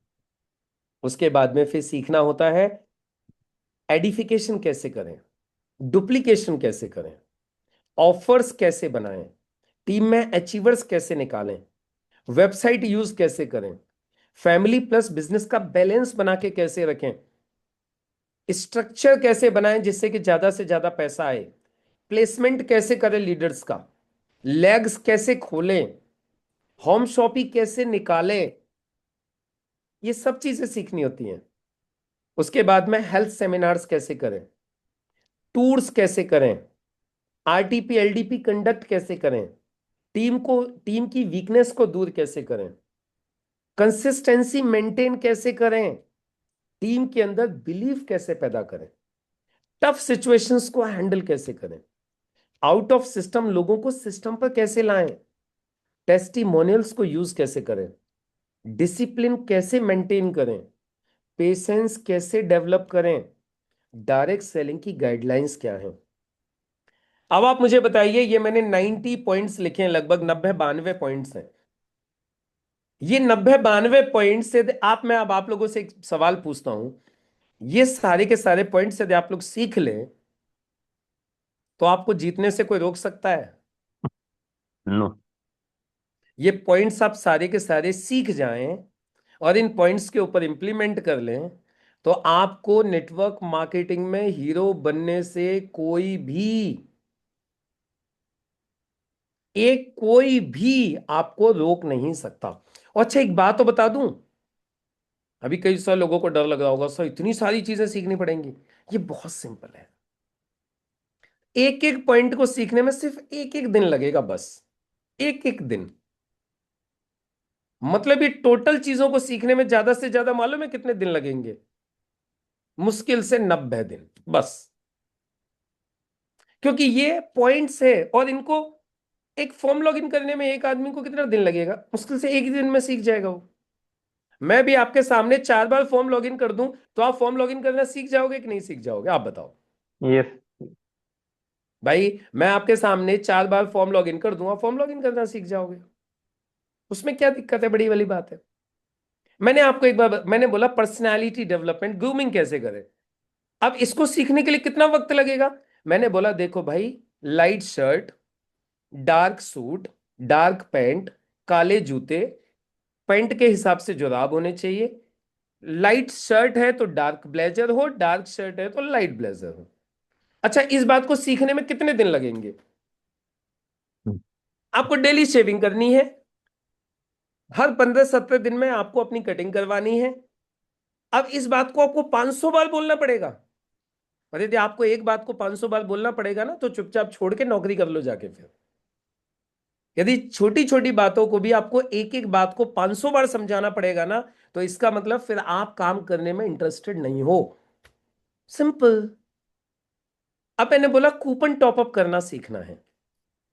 उसके बाद में फिर सीखना होता है एडिफिकेशन कैसे करें, डुप्लीकेशन कैसे करें, ऑफर्स कैसे बनाएं, टीम में अचीवर्स कैसे निकालें, वेबसाइट यूज कैसे करें, फैमिली प्लस बिजनेस का बैलेंस बना के कैसे रखें, स्ट्रक्चर कैसे बनाएं जिससे कि ज्यादा से ज्यादा पैसा आए, प्लेसमेंट कैसे करें लीडर्स का, लेग्स कैसे खोलें, होम शॉपिंग कैसे निकालें। ये सब चीजें सीखनी होती हैं। उसके बाद में हेल्थ सेमिनार्स कैसे करें, टूर्स कैसे करें, आरटीपी एलडीपी कंडक्ट कैसे करें, टीम की वीकनेस को दूर कैसे करें, कंसिस्टेंसी मेंटेन कैसे करें, टीम के अंदर बिलीफ कैसे पैदा करें, टफ सिचुएशंस को हैंडल कैसे करें, आउट ऑफ सिस्टम लोगों को सिस्टम पर कैसे लाएं, टेस्टिमोनियल्स को यूज कैसे करें, डिसिप्लिन कैसे मेंटेन करें, पेशेंस कैसे डेवलप करें, डायरेक्ट सेलिंग की गाइडलाइंस क्या है। अब आप मुझे बताइए, ये मैंने 90 पॉइंट्स लिखे हैं, लगभग 90-92 पॉइंट्स हैं। ये 90-92 पॉइंट से मैं अब आप लोगों से एक सवाल पूछता हूं। ये सारे के सारे पॉइंट्स यदि आप लोग सीख लें तो आपको जीतने से कोई रोक सकता है? नो। ये पॉइंट्स आप सारे के सारे सीख जाएं और इन पॉइंट्स के ऊपर इंप्लीमेंट कर लें तो आपको नेटवर्क मार्केटिंग में हीरो बनने से कोई भी आपको रोक नहीं सकता। और अच्छा, एक बात तो बता दूं, अभी कई सारे लोगों को डर लग रहा होगा, सर इतनी सारी चीजें सीखनी पड़ेंगी। ये बहुत सिंपल है। एक एक पॉइंट को सीखने में सिर्फ एक एक दिन लगेगा, बस एक एक दिन। मतलब ये टोटल चीजों को सीखने में ज्यादा से ज्यादा मालूम है कितने दिन लगेंगे? मुश्किल से 90 दिन बस। क्योंकि ये पॉइंट्स है और इनको एक फॉर्म लॉगिन करने में एक आदमी को कितना दिन लगेगा? मुश्किल से एक ही दिन में सीख जाएगा वो। मैं भी आपके सामने 4 बार फॉर्म लॉगिन कर दूं तो आप फॉर्म लॉगिन करना सीख जाओगे कि नहीं सीख जाओगे? आप बताओ यस। भाई। मैं आपके सामने 4 बार फॉर्म लॉगिन कर दूंगा, फॉर्म लॉगिन करना सीख जाओगे। उसमें क्या दिक्कत है? बड़ी वाली बात है। मैंने आपको एक बार मैंने बोला पर्सनालिटी डेवलपमेंट, ग्रूमिंग कैसे करें। अब इसको सीखने के लिए कितना वक्त लगेगा? मैंने बोला देखो भाई, light shirt, dark suit, dark pant, काले जूते, पैंट के हिसाब से जुराब होने चाहिए। लाइट शर्ट है तो डार्क ब्लेजर हो, डार्क शर्ट है तो लाइट ब्लेजर हो। अच्छा, इस बात को सीखने में कितने दिन लगेंगे? आपको डेली शेविंग करनी है, हर 15-17 दिन में आपको अपनी कटिंग करवानी है। अब इस बात को आपको 500 बार बोलना पड़ेगा। और यदि आपको एक बात को 500 बार बोलना पड़ेगा ना, तो चुपचाप छोड़ के नौकरी कर लो जाके। फिर यदि छोटी छोटी बातों को भी आपको एक एक बात को 500 बार समझाना पड़ेगा ना, तो इसका मतलब फिर आप काम करने में इंटरेस्टेड नहीं हो। सिंपल। अब मैंने बोला कूपन टॉपअप करना सीखना है।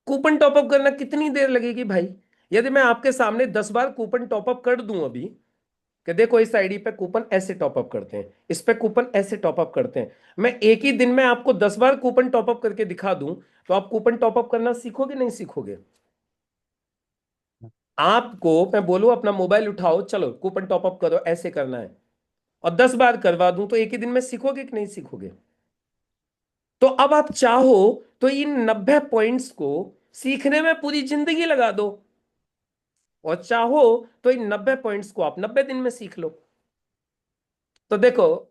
कूपन टॉपअप करना कितनी देर लगेगी भाई? यदि मैं आपके सामने 10 बार कूपन टॉपअप कर दूं अभी, कि देखो इस आईडी पे कूपन ऐसे टॉपअप करते हैं, इस पे कूपन ऐसे टॉपअप करते हैं, मैं एक ही दिन में आपको 10 बार कूपन टॉपअप करके दिखा दूं, तो आप कूपन टॉपअप करना सीखोगे नहीं सीखोगे? आपको मैं बोलूं अपना मोबाइल उठाओ, चलो कूपन टॉपअप करो, ऐसे करना है, और 10 बार करवा दूं, तो एक ही दिन में सीखोगे कि नहीं सीखोगे? तो अब आप चाहो तो इन 90 पॉइंट्स को सीखने में पूरी जिंदगी लगा दो, और चाहो तो इन 90 पॉइंट्स को आप 90 दिन में सीख लो। तो देखो,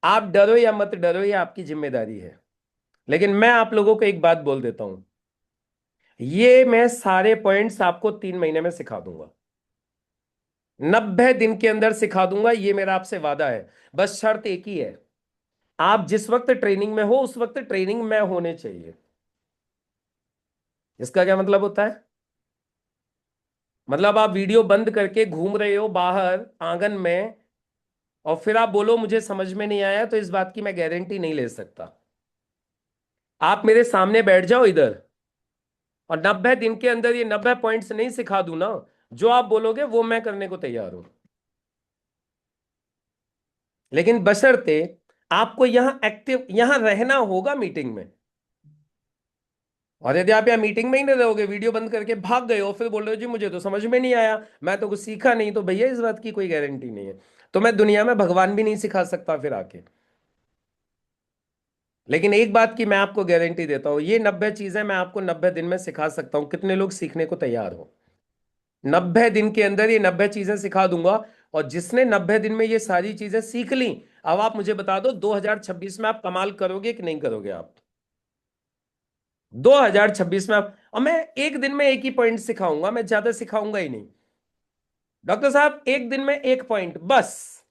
आप डरो या मत डरो, ये आपकी जिम्मेदारी है। लेकिन मैं आप लोगों को एक बात बोल देता हूं, ये मैं सारे पॉइंट्स आपको 3 महीने में सिखा दूंगा, 90 दिन के अंदर सिखा दूंगा, ये मेरा आपसे वादा है। बस शर्त एक ही है, आप जिस वक्त ट्रेनिंग में हो उस वक्त ट्रेनिंग में होने चाहिए। इसका क्या मतलब होता है? मतलब आप वीडियो बंद करके घूम रहे हो बाहर आंगन में और फिर आप बोलो मुझे समझ में नहीं आया, तो इस बात की मैं गारंटी नहीं ले सकता। आप मेरे सामने बैठ जाओ इधर और 90 दिन के अंदर ये 90 पॉइंट्स नहीं सिखा दूं ना, जो आप बोलोगे वो मैं करने को तैयार हूं। लेकिन बशर्ते आपको यहां एक्टिव यहां रहना होगा मीटिंग में। और यदि आप यहाँ मीटिंग में ही नहीं रहोगे, वीडियो बंद करके भाग गए हो, फिर बोल रहे हो जी मुझे तो समझ में नहीं आया, मैं तो कुछ सीखा नहीं, तो भैया इस बात की कोई गारंटी नहीं है। तो मैं दुनिया में भगवान भी नहीं सिखा सकता फिर आके। लेकिन एक बात की मैं आपको गारंटी देता हूं, ये 90 चीजें मैं आपको 90 दिन में सिखा सकता हूं। कितने लोग सीखने को तैयार हो? 90 दिन के अंदर ये 90 चीजें सिखा दूंगा। और जिसने 90 दिन में ये सारी चीजें सीख ली, अब आप मुझे बता दो 2026 में आप कमाल करोगे कि नहीं करोगे आप? 2026 में आप, और मैं एक दिन में एक ही पॉइंट सिखाऊंगा, मैं ज्यादा सिखाऊंगा ही नहीं। डॉक्टर साहब एक दिन में एक पॉइंट बस,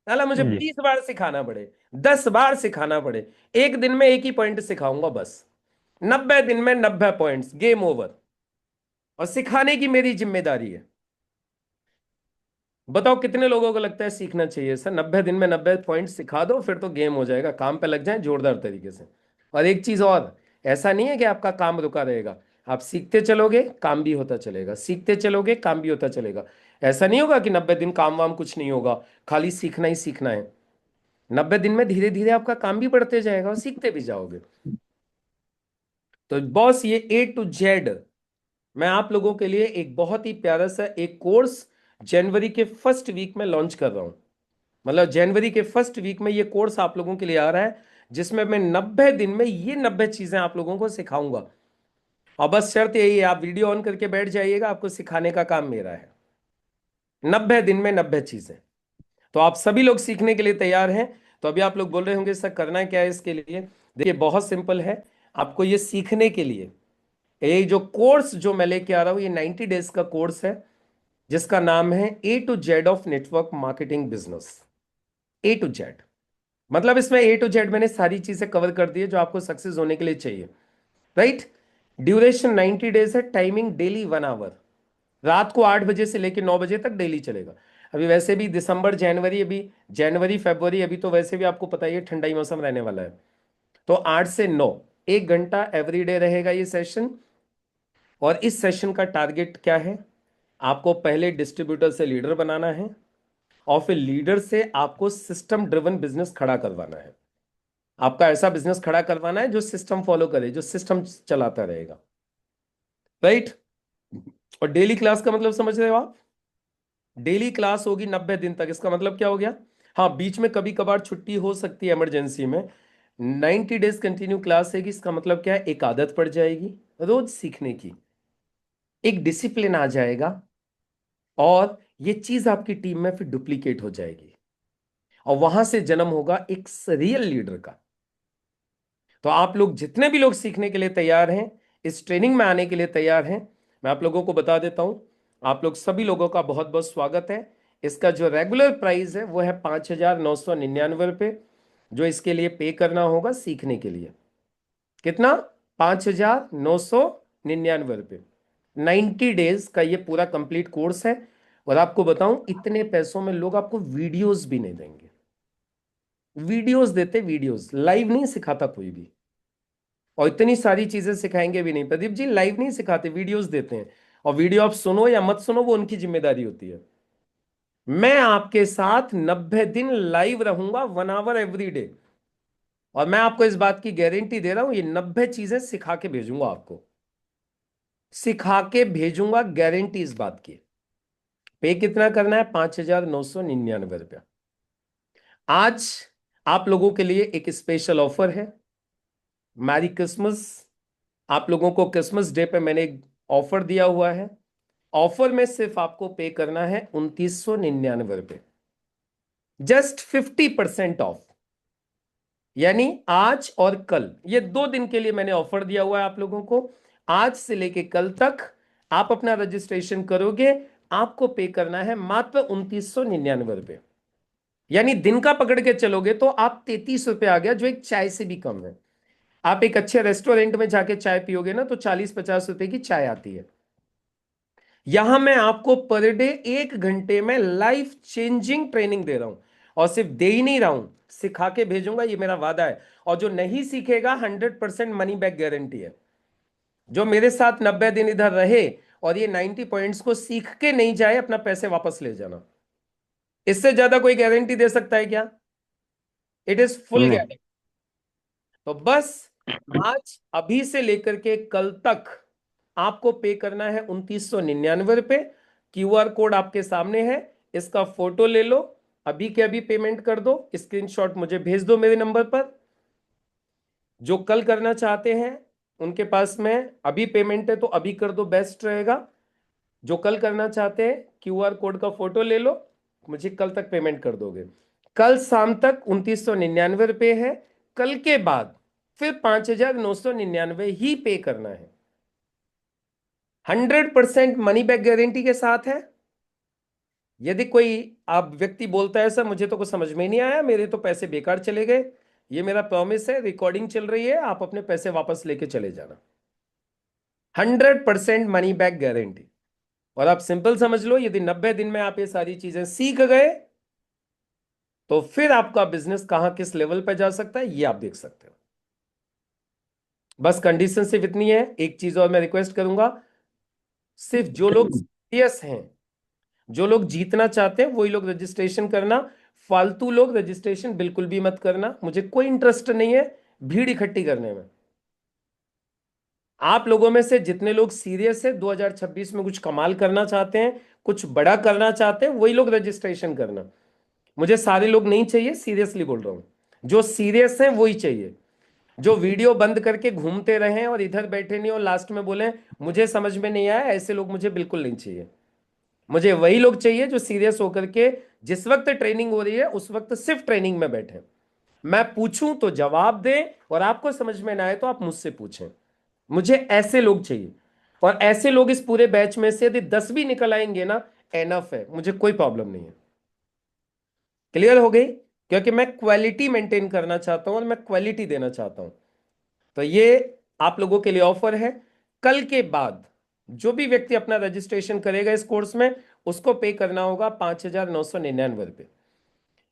साला मुझे जी 20 बार सिखाना पड़े, 10 बार सिखाना पड़े, एक दिन में एक ही पॉइंट सिखाऊंगा बस। 90 दिन में 90 पॉइंट्स, गेम ओवर। और सिखाने की मेरी जिम्मेदारी है। बताओ कितने लोगों को लगता है सीखना चाहिए? सर 90 दिन में 90 पॉइंट सिखा दो, फिर तो गेम हो जाएगा, काम पे लग जाए जोरदार तरीके से। और एक चीज और, ऐसा नहीं है कि आपका काम रुका रहेगा। आप सीखते चलोगे काम भी होता चलेगा, सीखते चलोगे काम भी होता चलेगा। ऐसा नहीं होगा कि 90 दिन काम वाम कुछ नहीं होगा, खाली सीखना ही सीखना है। 90 दिन में धीरे धीरे आपका काम भी बढ़ते जाएगा और सीखते भी जाओगे। तो बॉस ये A to Z मैं आप लोगों के लिए एक बहुत ही प्यारा सा एक कोर्स जनवरी के फर्स्ट वीक में लॉन्च कर रहा हूं। मतलब जनवरी के फर्स्ट वीक में ये कोर्स आप लोगों के लिए आ रहा है, जिसमें मैं 90 दिन में ये 90 चीजें आप लोगों को सिखाऊंगा। और बस शर्त यही है, आप वीडियो ऑन करके बैठ जाइएगा, आपको सिखाने का काम मेरा है। 90 दिन में 90 चीजें। तो आप सभी लोग सीखने के लिए तैयार हैं? तो अभी आप लोग बोल रहे होंगे सर करना क्या है इसके लिए? देखिए बहुत सिंपल है। आपको ये सीखने के लिए ये जो कोर्स जो मैं लेके आ रहा हूं, ये 90 डेज का कोर्स है, जिसका नाम है A to Z of network marketing business. A to Z मतलब इसमें A to Z मैंने सारी चीजें कवर कर दी है जो आपको सक्सेस होने के लिए चाहिए। राइट? ड्यूरेशन 90 डेज है, टाइमिंग डेली 1 आवर, रात को 8 बजे से लेकर 9 बजे तक डेली चलेगा। अभी वैसे भी दिसंबर जनवरी, अभी जनवरी फरवरी, अभी तो वैसे भी आपको पता ही है ठंडा ही मौसम रहने वाला है। तो 8 से 9 1 घंटा एवरीडे रहेगा ये सेशन। और इस सेशन का टारगेट क्या है? आपको पहले डिस्ट्रीब्यूटर से लीडर बनाना है, और फिर लीडर से आपको सिस्टम ड्रिवन बिजनेस खड़ा करवाना है। आपका ऐसा बिजनेस खड़ा करवाना है जो सिस्टम फॉलो करे, जो सिस्टम चलाता रहेगा। राइट? और डेली क्लास का मतलब समझ रहे हो आप? डेली क्लास होगी 90 दिन तक। इसका मतलब क्या हो गया? हाँ, बीच में कभी कभार छुट्टी हो सकती है इमरजेंसी में। 90 डेज कंटिन्यू क्लास है, इसका मतलब क्या है? एक आदत पड़ जाएगी रोज सीखने की, एक डिसिप्लिन आ जाएगा, और ये चीज आपकी टीम में फिर डुप्लीकेट हो जाएगी, और वहां से जन्म होगा एक रियल लीडर का। तो आप लोग जितने भी लोग सीखने के लिए तैयार हैं, इस ट्रेनिंग में आने के लिए तैयार हैं, मैं आप लोगों को बता देता हूं, आप लोग सभी लोगों का बहुत बहुत स्वागत है। इसका जो रेगुलर प्राइस है वो है 5,999 रुपये, जो इसके लिए पे करना होगा सीखने के लिए। कितना? 5,999 रुपये। 90 डेज का ये पूरा कंप्लीट कोर्स है। और आपको बताऊं, इतने पैसों में लोग आपको वीडियोस भी नहीं देंगे। वीडियोस देते, वीडियोस लाइव नहीं सिखाता कोई भी। और इतनी सारी चीजें सिखाएंगे भी नहीं प्रदीप जी, लाइव नहीं सिखाते, वीडियोस देते हैं। और वीडियो आप सुनो या मत सुनो वो उनकी जिम्मेदारी होती है। मैं आपके साथ 90 दिन लाइव रहूंगा, 1 आवर एवरी डे। और मैं आपको इस बात की गारंटी दे रहा हूं, ये 90 चीजें सिखा के भेजूंगा आपको, सिखा के भेजूंगा, गारंटी इस बात की। पे कितना करना है? 5,999 रुपया। आज आप लोगों के लिए एक स्पेशल ऑफर है। Merry Christmas. आप लोगों को क्रिसमस डे पे मैंने एक ऑफर दिया हुआ है। ऑफर में सिर्फ आपको पे करना है 2,999 रुपये, जस्ट 50% ऑफ। यानी आज और कल, ये 2 दिन के लिए मैंने ऑफर दिया हुआ है आप लोगों को। आज से लेके कल तक आप अपना रजिस्ट्रेशन करोगे, आपको पे करना है मात्र 2,999 रुपये। यानी दिन का पकड़ के चलोगे तो आप 33 रुपए आ गया, जो एक चाय से भी कम है। आप एक अच्छे रेस्टोरेंट में जाके चाय पियोगे ना तो 40-50 रुपए की चाय आती है। यहां मैं आपको पर डे 1 घंटे में लाइफ चेंजिंग ट्रेनिंग दे रहा हूं, और सिर्फ दे ही नहीं रहा हूं, सिखा के भेजूंगा, ये मेरा वादा है। और जो नहीं सीखेगा 100% मनी बैक गारंटी है। जो मेरे साथ 90 दिन इधर रहे और ये 90 पॉइंट्स को सीख के नहीं जाए, अपना पैसे वापस ले जाना। इससे ज्यादा कोई गारंटी दे सकता है क्या? इट इज फुल नहीं। गारंटी। तो बस आज अभी से लेकर के कल तक आपको पे करना है 2999 रुपए। क्यूआर कोड आपके सामने है, इसका फोटो ले लो, अभी के अभी पेमेंट कर दो, स्क्रीनशॉट मुझे भेज दो मेरे नंबर पर। जो कल करना चाहते हैं उनके पास में अभी पेमेंट है तो अभी कर दो, बेस्ट रहेगा। जो कल करना चाहते हैं क्यूआर कोड का फोटो ले लो, मुझे कल तक पेमेंट कर दोगे। कल शाम तक 2999 रुपए है, कल के बाद फिर 5999 ही पे करना है। 100% मनी बैक गारंटी के साथ है। यदि कोई आप व्यक्ति बोलता है सर मुझे तो कुछ समझ में नहीं आया, मेरे तो पैसे बेकार चले गए, ये मेरा प्रॉमिस है, रिकॉर्डिंग चल रही है, आप अपने पैसे वापस लेके चले जाना। 100% मनी बैक गारंटी। और आप सिंपल समझ लो, यदि 90 दिन में आप ये सारी चीजें सीख गए तो फिर आपका बिजनेस कहां किस लेवल पर जा सकता है ये आप देख सकते हो। बस कंडीशन सिर्फ इतनी है, एक चीज और मैं रिक्वेस्ट करूंगा, सिर्फ जो लोग सीरियस हैं, जो लोग जीतना चाहते हैं वही लोग रजिस्ट्रेशन करना। फालतू लोग रजिस्ट्रेशन बिल्कुल भी मत करना, मुझे कोई इंटरेस्ट नहीं है भीड़ इकट्ठी करने में। आप लोगों में से जितने लोग सीरियस है, 2026 में कुछ कमाल करना चाहते हैं, कुछ बड़ा करना चाहते हैं, वही लोग रजिस्ट्रेशन करना। मुझे सारे लोग नहीं चाहिए, सीरियसली बोल रहा हूं, जो सीरियस हैं वही चाहिए। जो वीडियो बंद करके घूमते रहे और इधर बैठे नहीं और लास्ट में बोले मुझे समझ में नहीं आया, ऐसे लोग मुझे बिल्कुल नहीं चाहिए। मुझे वही लोग चाहिए जो सीरियस होकर के जिस वक्त ट्रेनिंग हो रही है उस वक्त सिर्फ ट्रेनिंग में बैठे, मैं पूछूं तो जवाब दें, और आपको समझ में ना आए तो आप मुझसे पूछें। मुझे ऐसे लोग चाहिए, और ऐसे लोग इस पूरे बैच में से यदि 10 भी निकल आएंगे ना, एनफ है, मुझे कोई प्रॉब्लम नहीं है। क्लियर हो गई? क्योंकि मैं क्वालिटी मेंटेन करना चाहता हूं और मैं क्वालिटी देना चाहता हूं। तो ये आप लोगों के लिए ऑफर है। कल के बाद जो भी व्यक्ति अपना रजिस्ट्रेशन करेगा इस कोर्स में, उसको पे करना होगा 5999 रुपए।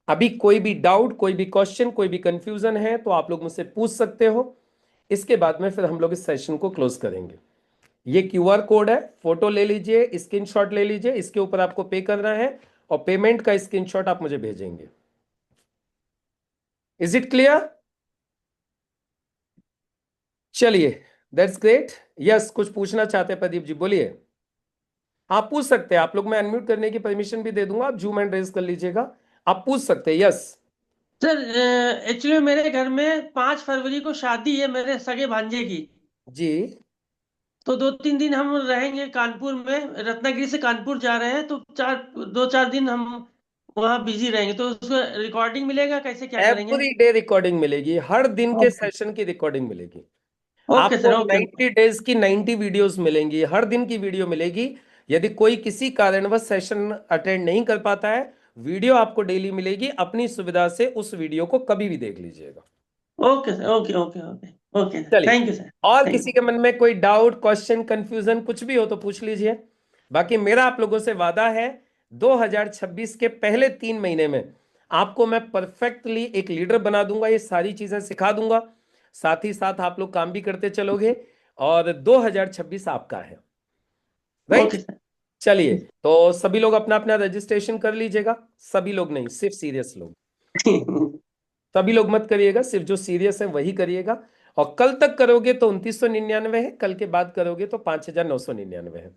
अभी कोई भी डाउट, कोई भी क्वेश्चन, कोई भी कंफ्यूजन है तो आप लोग मुझसे पूछ सकते हो। इसके बाद में फिर हम लोग इस सेशन को क्लोज करेंगे। ये क्यूआर कोड है, फोटो ले लीजिए, स्क्रीनशॉट ले लीजिए, इसके ऊपर आपको पे करना है और पेमेंट का स्क्रीनशॉट आप मुझे भेजेंगे। Is it clear? चलिए, दैट्स ग्रेट। यस, कुछ पूछना चाहते हैं प्रदीप जी, बोलिए। आप पूछ सकते हैं, आप लोग मैं अनम्यूट करने की परमिशन भी दे दूंगा, आप जूम हैंड रेज कर लीजिएगा, आप पूछ सकते हैं। यस सर, एक्चुअली मेरे घर में 5 फरवरी को शादी है मेरे सगे भांजे की। जी। तो 2-3 दिन हम रहेंगे कानपुर में, रत्नागिरी से कानपुर जा रहे हैं, तो 2-4 दिन हम वहाँ बिजी रहेंगे। तो उसका रिकॉर्डिंग मिलेगा, कैसे क्या करेंगे? एवरी डे रिकॉर्डिंग मिलेगी, हर दिन के ओके। सेशन की रिकॉर्डिंग मिलेगी। ओके आपको सर, ओके। 90 डेज की 90 वीडियोस मिलेंगी, हर दिन की वीडियो मिलेगी। यदि कोई किसी कारणवश सेशन अटेंड नहीं कर पाता है, वीडियो आपको डेली मिलेगी, अपनी सुविधा से उस वीडियो को कभी भी देख लीजिएगा। Okay sir, okay okay okay. Okay sir, चलिए, थैंक यू सर। और थैंक किसी के मन में कोई डाउट, क्वेश्चन, कंफ्यूजन कुछ भी हो तो पूछ लीजिए। बाकी मेरा आप लोगों से वादा है, 2026 के पहले 3 महीने में आपको मैं परफेक्टली एक लीडर बना दूंगा, ये सारी चीजें सिखा दूंगा, साथ ही साथ आप लोग काम भी करते चलोगे, और 2026 आपका है। यू। राइट? Okay sir. चलिए, तो सभी लोग अपना अपना रजिस्ट्रेशन कर लीजिएगा। सभी लोग नहीं, सिर्फ सीरियस लोग। सभी लोग मत करिएगा, सिर्फ जो सीरियस है वही करिएगा। और कल तक करोगे तो 2999 है, कल के बाद करोगे तो 5999 है।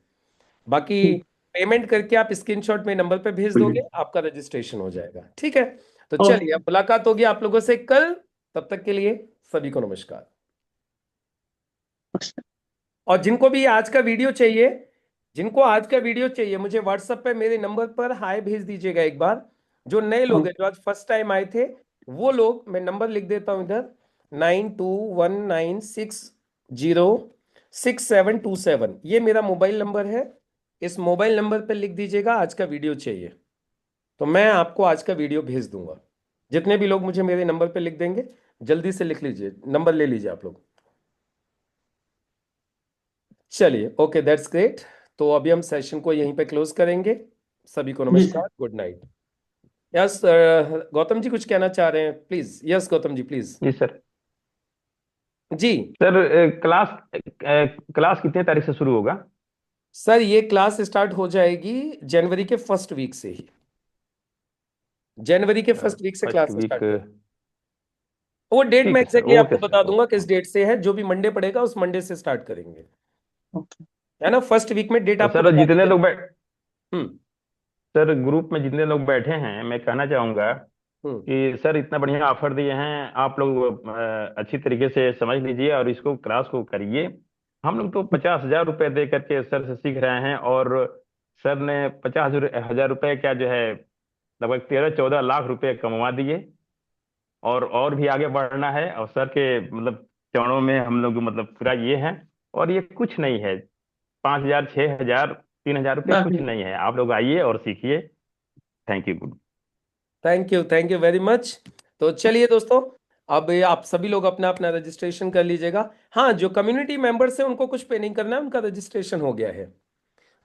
बाकी पेमेंट करके आप स्क्रीनशॉट में नंबर पे भेज दोगे, आपका रजिस्ट्रेशन हो जाएगा। ठीक है? तो चलिए, अब मुलाकात होगी आप लोगों से कल। तब तक के लिए सभी को नमस्कार। और जिनको भी आज का वीडियो चाहिए, जिनको आज का वीडियो चाहिए, मुझे व्हाट्सएप पे मेरे नंबर पर हाय भेज दीजिएगा एक बार। जो नए लोग हैं, जो आज फर्स्ट टाइम आए थे, वो लोग, मैं नंबर लिख देता हूं इधर, 9219606727, ये मेरा मोबाइल नंबर है। इस मोबाइल नंबर पर लिख दीजिएगा आज का वीडियो चाहिए। तो मैं आपको आज का वीडियो भेज दूंगा। जितने भी लोग मुझे मेरे नंबर पे लिख देंगे, जल्दी से लिख लीजिए, नंबर ले लीजिए आप लोग। चलिए, ओके, दैट्स ग्रेट। तो अभी हम सेशन को यहीं पे क्लोज करेंगे। सभी को जी नमस्कार, sir. Good night. Yes, Gautam ji कुछ कहना चाह रहे हैं, please. Yes Gautam ji, please. जी सर। जी सर क्लास कितने तारीख से शुरू होगा? सर, ये क्लास स्टार्ट हो जाएगी जनवरी के फर्स्ट वीक से ही। जनवरी के फर्स्ट वीक से फर्स्ट क्लास वीक। स्टार्ट करेंगे। वो डेट ठीक मैं है सर, एग्जैक्टली ओके आपको सर, बता दूंगा ओके। किस डेट से है। जो भी मंडे पड़ेगा उस मंडे से स्टार्ट करेंगे, ओके। है ना। फर्स्ट वीक में डेट और आपको सर बता दी जितने लोग जाएगी। हम्म। सर ग्रुप में जितने लोग बैठे हैं, मैं कहना चाहूंगा हम्म। कि सर इतना बढ़िया ऑफर दिए हैं आप लोग, अच्छी तरीके से समझ लीजिए और इसको क्लास को करिए। हम लोग तो 50,000 रुपए दे करके सर से सीख रहे हैं, और सर ने 50,000 रुपए क्या जो है, लगभग 13-14 लाख रुपए कमवा दिए। और भी आगे बढ़ना है, और सर के मतलब चरणों में हम लोग मतलब पूरा ये है। और ये कुछ नहीं है, 5,000, 6,000, 3,000 रुपये कुछ बाकी नहीं है। आप लोग आइए और सीखिए। Thank you. Thank you very much. तो चलिए दोस्तों, अब ये आप सभी लोग अपना अपना रजिस्ट्रेशन कर लीजिएगा। हाँ, जो कम्युनिटी मेंबर्स हैं उनको कुछ पे नहीं करना है, उनका रजिस्ट्रेशन हो गया है।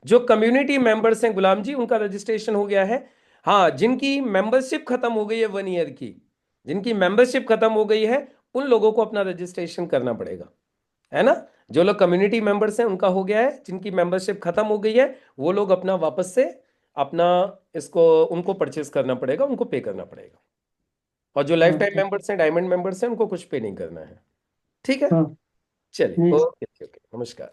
जो कम्युनिटी मेंबर्स हैं गुलाम जी, उनका रजिस्ट्रेशन हो गया है। हाँ, जिनकी मेंबरशिप खत्म हो गई है 1 ईयर की, जिनकी मेंबरशिप खत्म हो गई है, उन लोगों को अपना रजिस्ट्रेशन करना पड़ेगा, है ना। जो लोग कम्युनिटी मेंबर्स हैं उनका हो गया है, जिनकी मेंबरशिप खत्म हो गई है वो लोग अपना वापस से अपना इसको उनको परचेस करना पड़ेगा, उनको पे करना पड़ेगा। और जो लाइफ टाइम ओके। मेंबर्स हैं, डायमंड मेंबर्स हैं, उनको कुछ पे नहीं करना है। ठीक है। हाँ चलिए, जी। ओके ओके, नमस्कार।